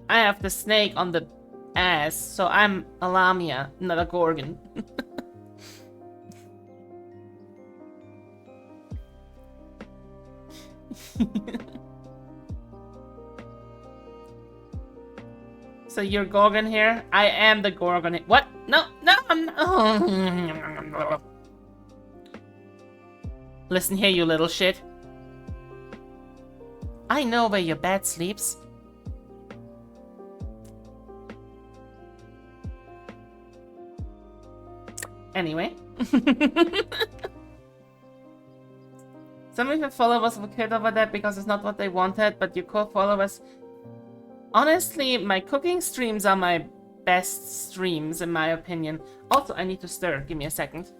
I have the snake on the ass, so I'm a Lamia, not a Gorgon. So you're Gorgon here? I am the Gorgon. What? No, no, I'm not. Listen here, you little shit. I know where your bed sleeps. Anyway. Some of your followers were killed over that because it's not what they wanted, but your core followers... Honestly, my cooking streams are my best streams, in my opinion. Also, I need to stir. Give me a second.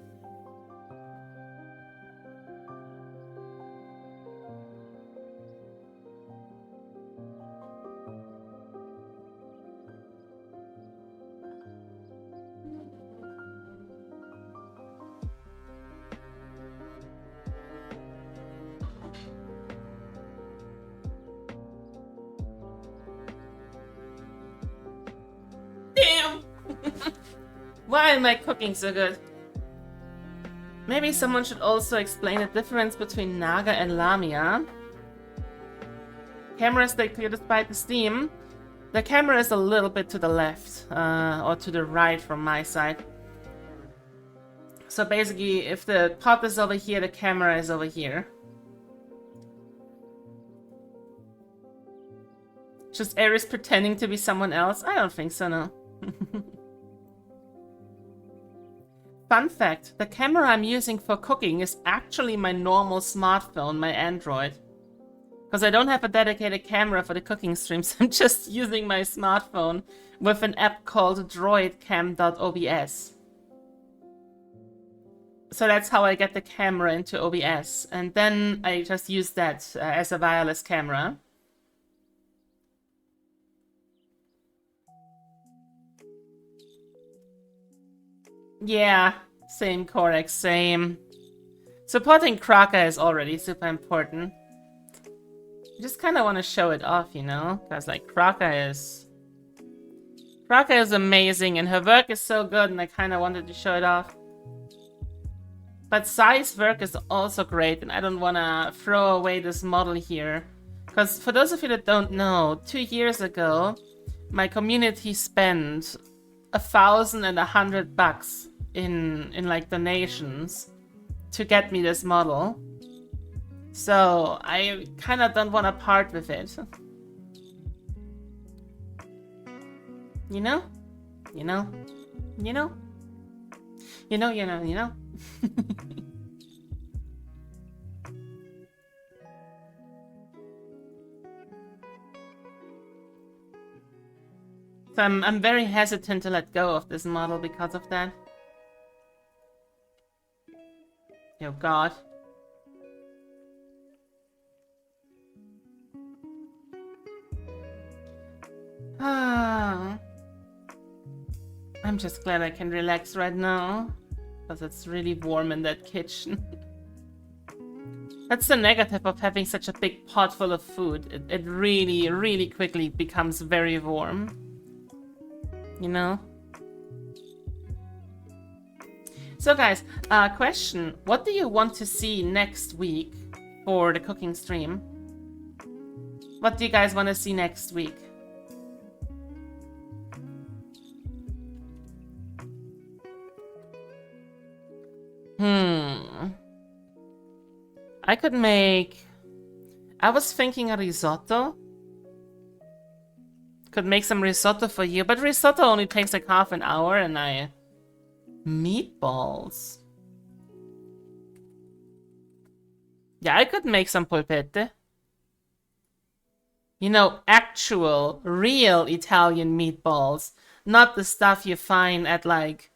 Damn! Why am I cooking so good? Maybe someone should also explain the difference between Naga and Lamia. Camera stay clear despite the steam. The camera is a little bit to the left, or to the right from my side. So basically, if the pot is over here, the camera is over here. Just Ares pretending to be someone else? I don't think so, no. Fun fact, the camera I'm using for cooking is actually my normal smartphone, my Android. Because I don't have a dedicated camera for the cooking streams, I'm just using my smartphone with an app called droidcam.obs. So that's how I get the camera into OBS, and then I just use that as a wireless camera. Yeah, same Corex, same. Supporting Kraka is already super important. I just kind of want to show it off, you know? Because, like, Kraka is amazing, and her work is so good, and I kind of wanted to show it off. But Sai's work is also great, and I don't want to throw away this model here. Because for those of you that don't know, 2 years ago, my community spent $1,100 in like donations to get me this model. So I kind of don't want to part with it. You know? You know? You know? You know, you know, you know? So I'm very hesitant to let go of this model because of that. Oh god. Ah. I'm just glad I can relax right now. because it's really warm in that kitchen. That's the negative of having such a big pot full of food. It really, really quickly becomes very warm. You know? So guys, question. What do you want to see next week for the cooking stream? What do you guys want to see next week? I could make... I was thinking a risotto. Could make some risotto for you, but risotto only takes like half an hour and I... Meatballs. Yeah, I could make some polpette. You know, actual, real Italian meatballs. Not the stuff you find at like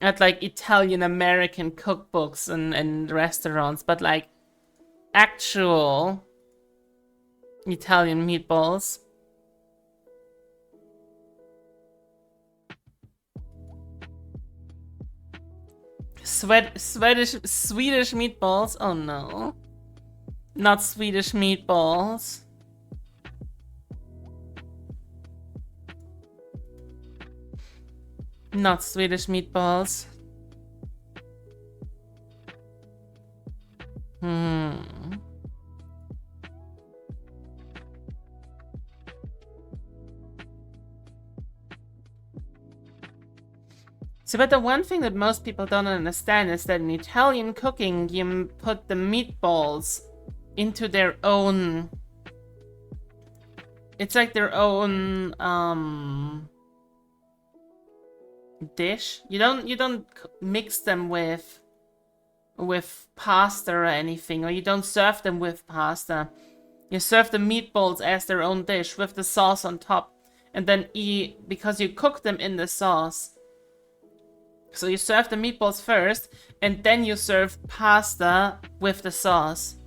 Italian-American cookbooks and restaurants, but like actual Italian meatballs. Swedish meatballs? Oh no. Not Swedish meatballs. Not Swedish meatballs. So, but the one thing that most people don't understand is that in Italian cooking, you put the meatballs into their own... It's like their own, dish. You don't mix them with pasta or anything, or you don't serve them with pasta. You serve the meatballs as their own dish with the sauce on top, and then eat because you cook them in the sauce. So you serve the meatballs first, and then you serve pasta with the sauce.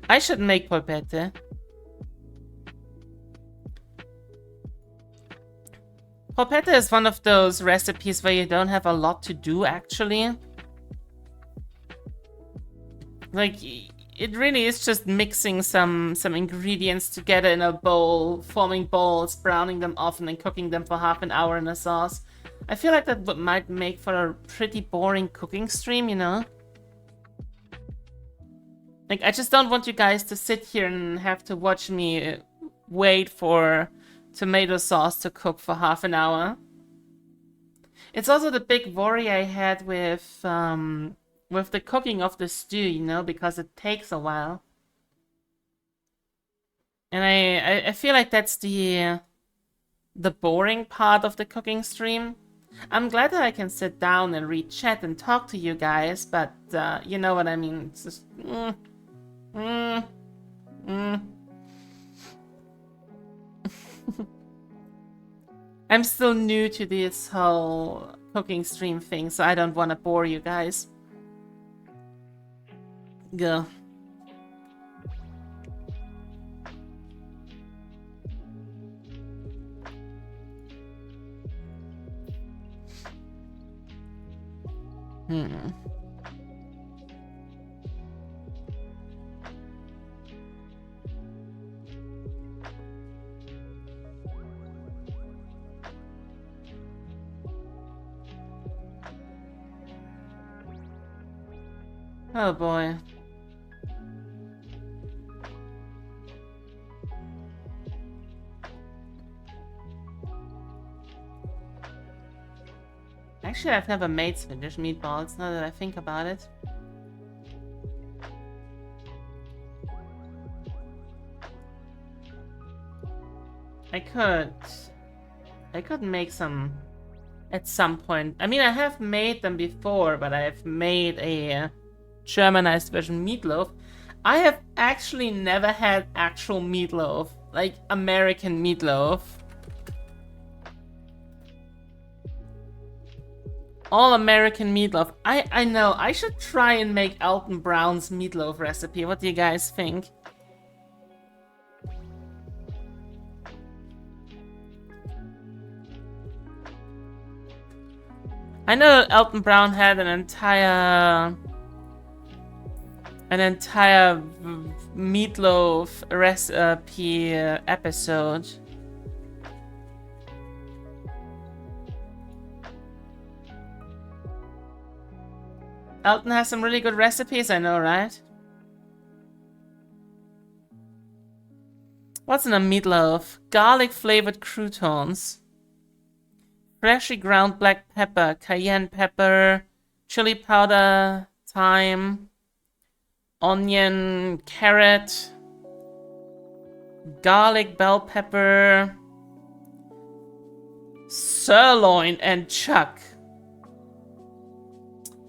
I should make polpette. Polpette is one of those recipes where you don't have a lot to do, actually. Like, it really is just mixing some ingredients together in a bowl, forming balls, browning them off, and then cooking them for half an hour in a sauce. I feel like that might make for a pretty boring cooking stream, you know? Like, I just don't want you guys to sit here and have to watch me wait for tomato sauce to cook for half an hour. It's also the big worry I had with the cooking of the stew, you know, because it takes a while. And I feel like that's the boring part of the cooking stream. I'm glad that I can sit down and read chat and talk to you guys, but you know what I mean. It's just... I'm still new to this whole cooking stream thing, so I don't want to bore you guys. Go. Oh boy. Actually, I've never made Swedish meatballs, now that I think about it. I could make some at some point. I mean, I have made them before, but I have made a Germanized version meatloaf. I have actually never had actual meatloaf, like American meatloaf. All American meatloaf. I know, I should try and make Alton Brown's meatloaf recipe. What do you guys think? I know Alton Brown had an entire meatloaf recipe episode. Alton has some really good recipes, I know, right? What's in a meatloaf? Garlic flavored croutons. Freshly ground black pepper, cayenne pepper, chili powder, thyme, onion, carrot, garlic bell pepper, sirloin, and chuck.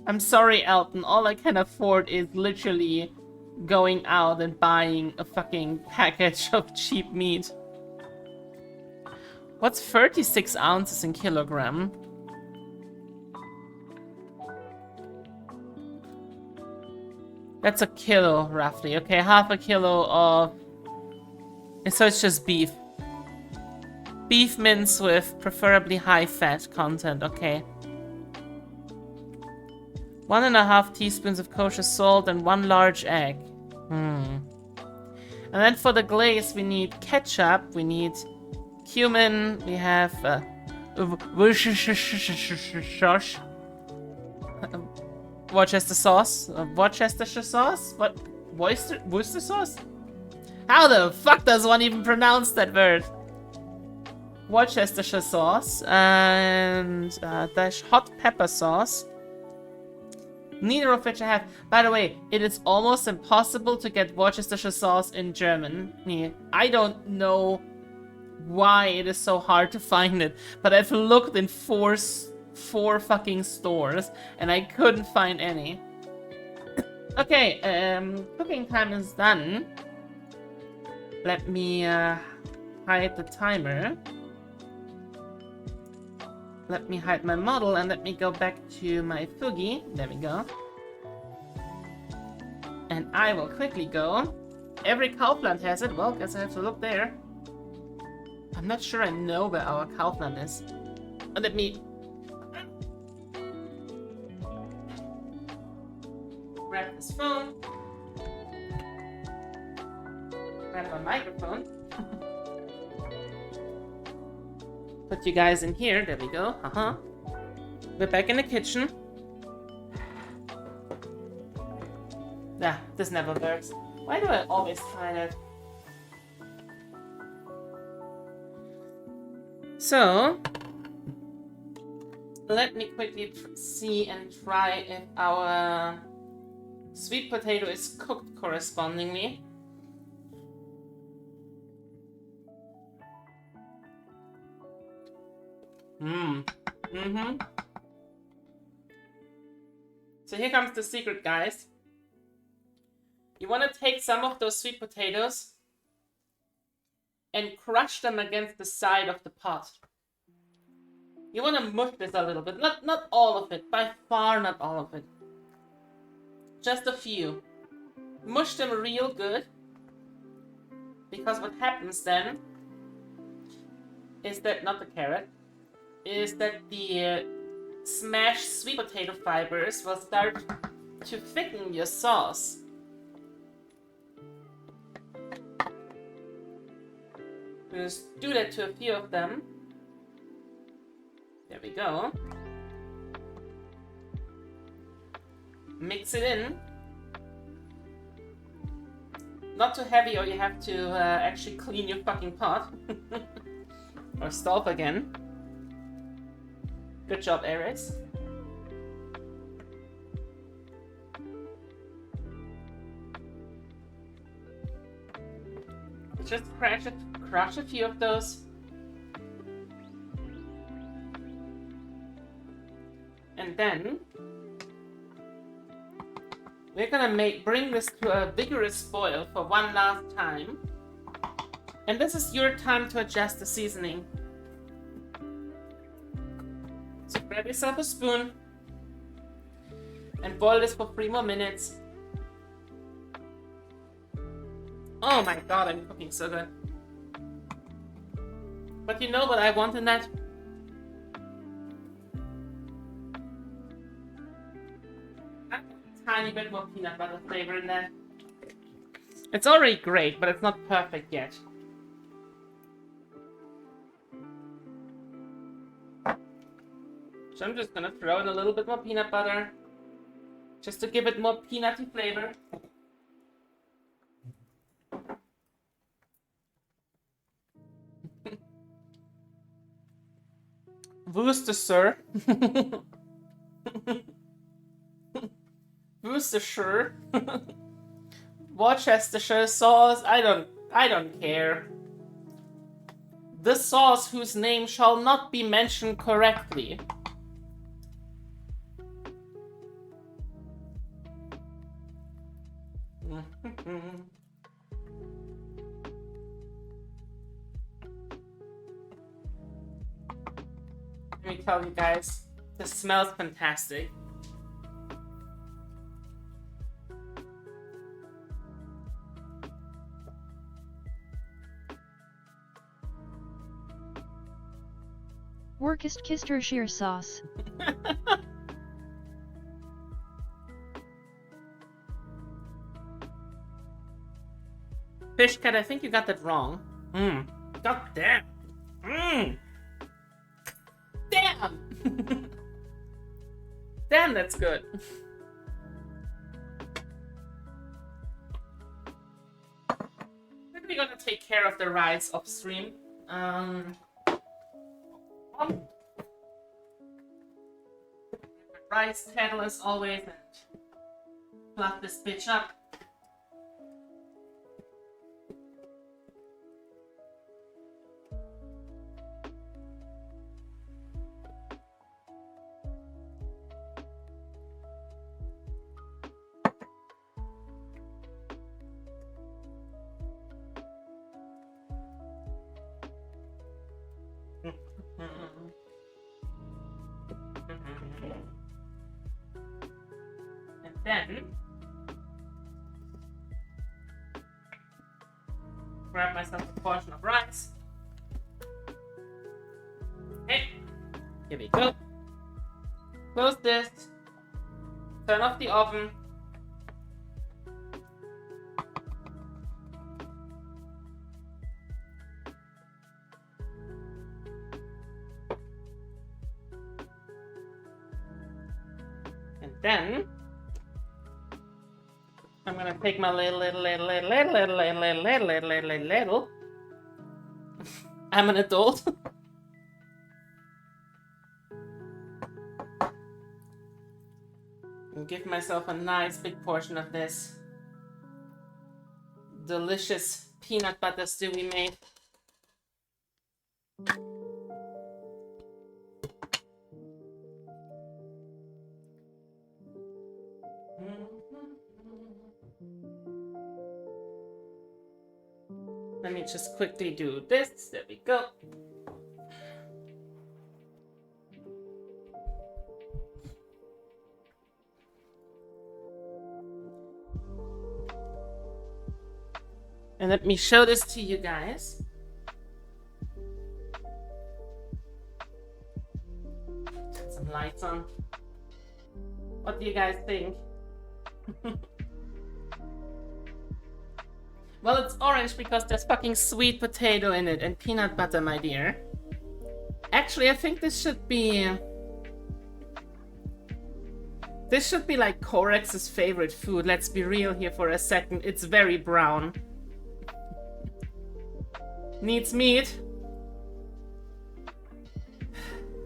I'm sorry, Alton. All I can afford is literally going out and buying a fucking package of cheap meat. What's 36 ounces in kilogram? That's a kilo, roughly. Okay, half a kilo of... So it's just beef. Beef mince with preferably high fat content, okay. 1.5 teaspoons of kosher salt and 1 large egg. And then for the glaze, we need ketchup, we need cumin, we have Worcester sauce. Worcestershire sauce? What? Worcester sauce? How the fuck does one even pronounce that word? Worcestershire sauce and dash hot pepper sauce. Neither of which I have. By the way, it is almost impossible to get Worcestershire sauce in German. I don't know why it is so hard to find it, but I've looked in four fucking stores and I couldn't find any. Okay, cooking time is done. Let me hide the timer. Let me hide my model and let me go back to my Fugi. There we go. And I will quickly go. Every Kaufland has it. Well, guess I have to look there. I'm not sure I know where our Kaufland is. Let me... grab this phone. Grab my microphone. Put you guys in here. There we go. We're back in the kitchen. Nah, this never works. Why do I always try that? So, let me quickly see and try if our sweet potato is cooked correspondingly. So here comes the secret, guys. You want to take some of those sweet potatoes and crush them against the side of the pot. You want to mush this a little bit. Not all of it. By far not all of it. Just a few. Mush them real good. Because what happens then is that, not the carrot, is that the smashed sweet potato fibers will start to thicken your sauce. Just do that to a few of them. There we go. Mix it in. Not too heavy or you have to actually clean your fucking pot. Or stove again. Good job, Ares. Just crush a few of those. And then we're gonna bring this to a vigorous boil for one last time. And this is your time to adjust the seasoning. So grab yourself a spoon. and boil this for 3 more minutes. Oh my god, I'm cooking so good. But you know what I want in that? A tiny bit more peanut butter flavor in that. It's already great, but it's not perfect yet. So I'm just gonna throw in a little bit more peanut butter, just to give it more peanutty flavor. Worcestershire. Worcestershire. Worcestershire sauce. I don't care. The sauce whose name shall not be mentioned correctly. Let me tell you guys, this smells fantastic. Worcestershire sauce. Fishcat, I think you got that wrong. God damn. Damn! Damn, that's good. We're gonna take care of the rice off stream. Rice kettle as always, and fluff this bitch up. And then grab myself a portion of rice. Okay, here we go. Close this. Turn off the oven. And then I'm gonna take my little. I'm an adult. And give myself a nice big portion of this delicious peanut butter stew we made. Let me just quickly do this. There we go. And let me show this to you guys. Put some lights on. What do you guys think? Well, it's orange because there's fucking sweet potato in it and peanut butter, my dear. Actually, I think this should be like Korex's favorite food. Let's be real here for a second. It's very brown. Needs meat.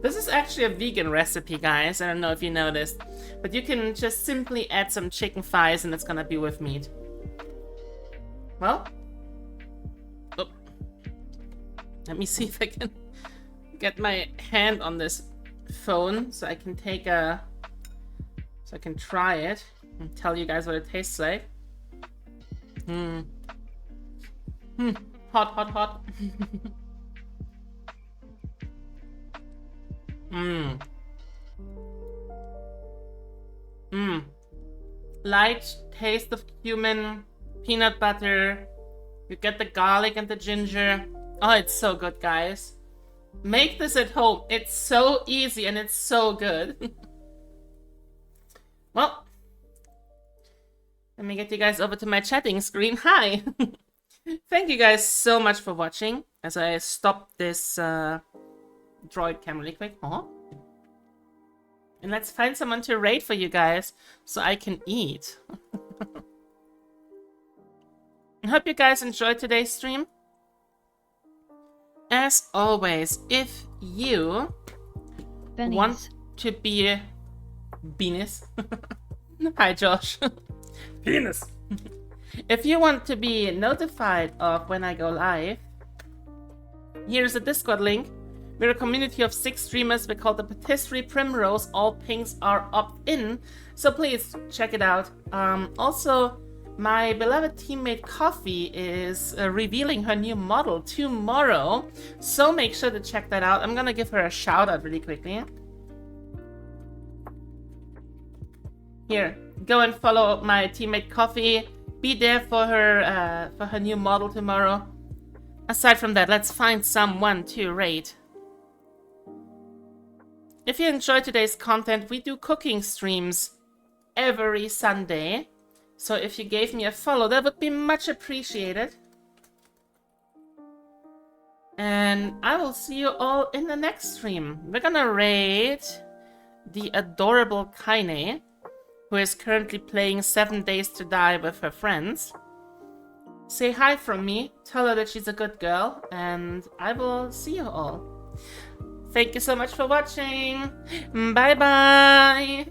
This is actually a vegan recipe, guys. I don't know if you noticed. But you can just simply add some chicken thighs and it's gonna be with meat. Well, oh. Let me see if I can get my hand on this phone so I can try it and tell you guys what it tastes like. Hot, hot, hot. Mmm. Light taste of cumin, peanut butter. You get the garlic and the ginger. Oh, it's so good, guys. Make this at home. It's so easy and it's so good. Well, let me get you guys over to my chatting screen. Hi! Thank you guys so much for watching as I stop this droid cam really quick. Oh. And let's find someone to raid for you guys so I can eat. I hope you guys enjoyed today's stream. As always, if you want to be Venus. Hi, Josh. Venus. If you want to be notified of when I go live, here's a Discord link. We're a community of 6 streamers. We're called the Patisserie Primrose. All pinks are opt-in, so please check it out. Also, my beloved teammate Coffee is revealing her new model tomorrow, so make sure to check that out. I'm gonna give her a shout out really quickly. Here, go and follow my teammate Coffee. Be there for her new model tomorrow. Aside from that, let's find someone to raid. If you enjoyed today's content, we do cooking streams every Sunday. So if you gave me a follow, that would be much appreciated. And I will see you all in the next stream. We're gonna raid the adorable Kaine, who is currently playing 7 Days to Die with her friends. Say hi from me, tell her that she's a good girl, and I will see you all. Thank you so much for watching. Bye bye.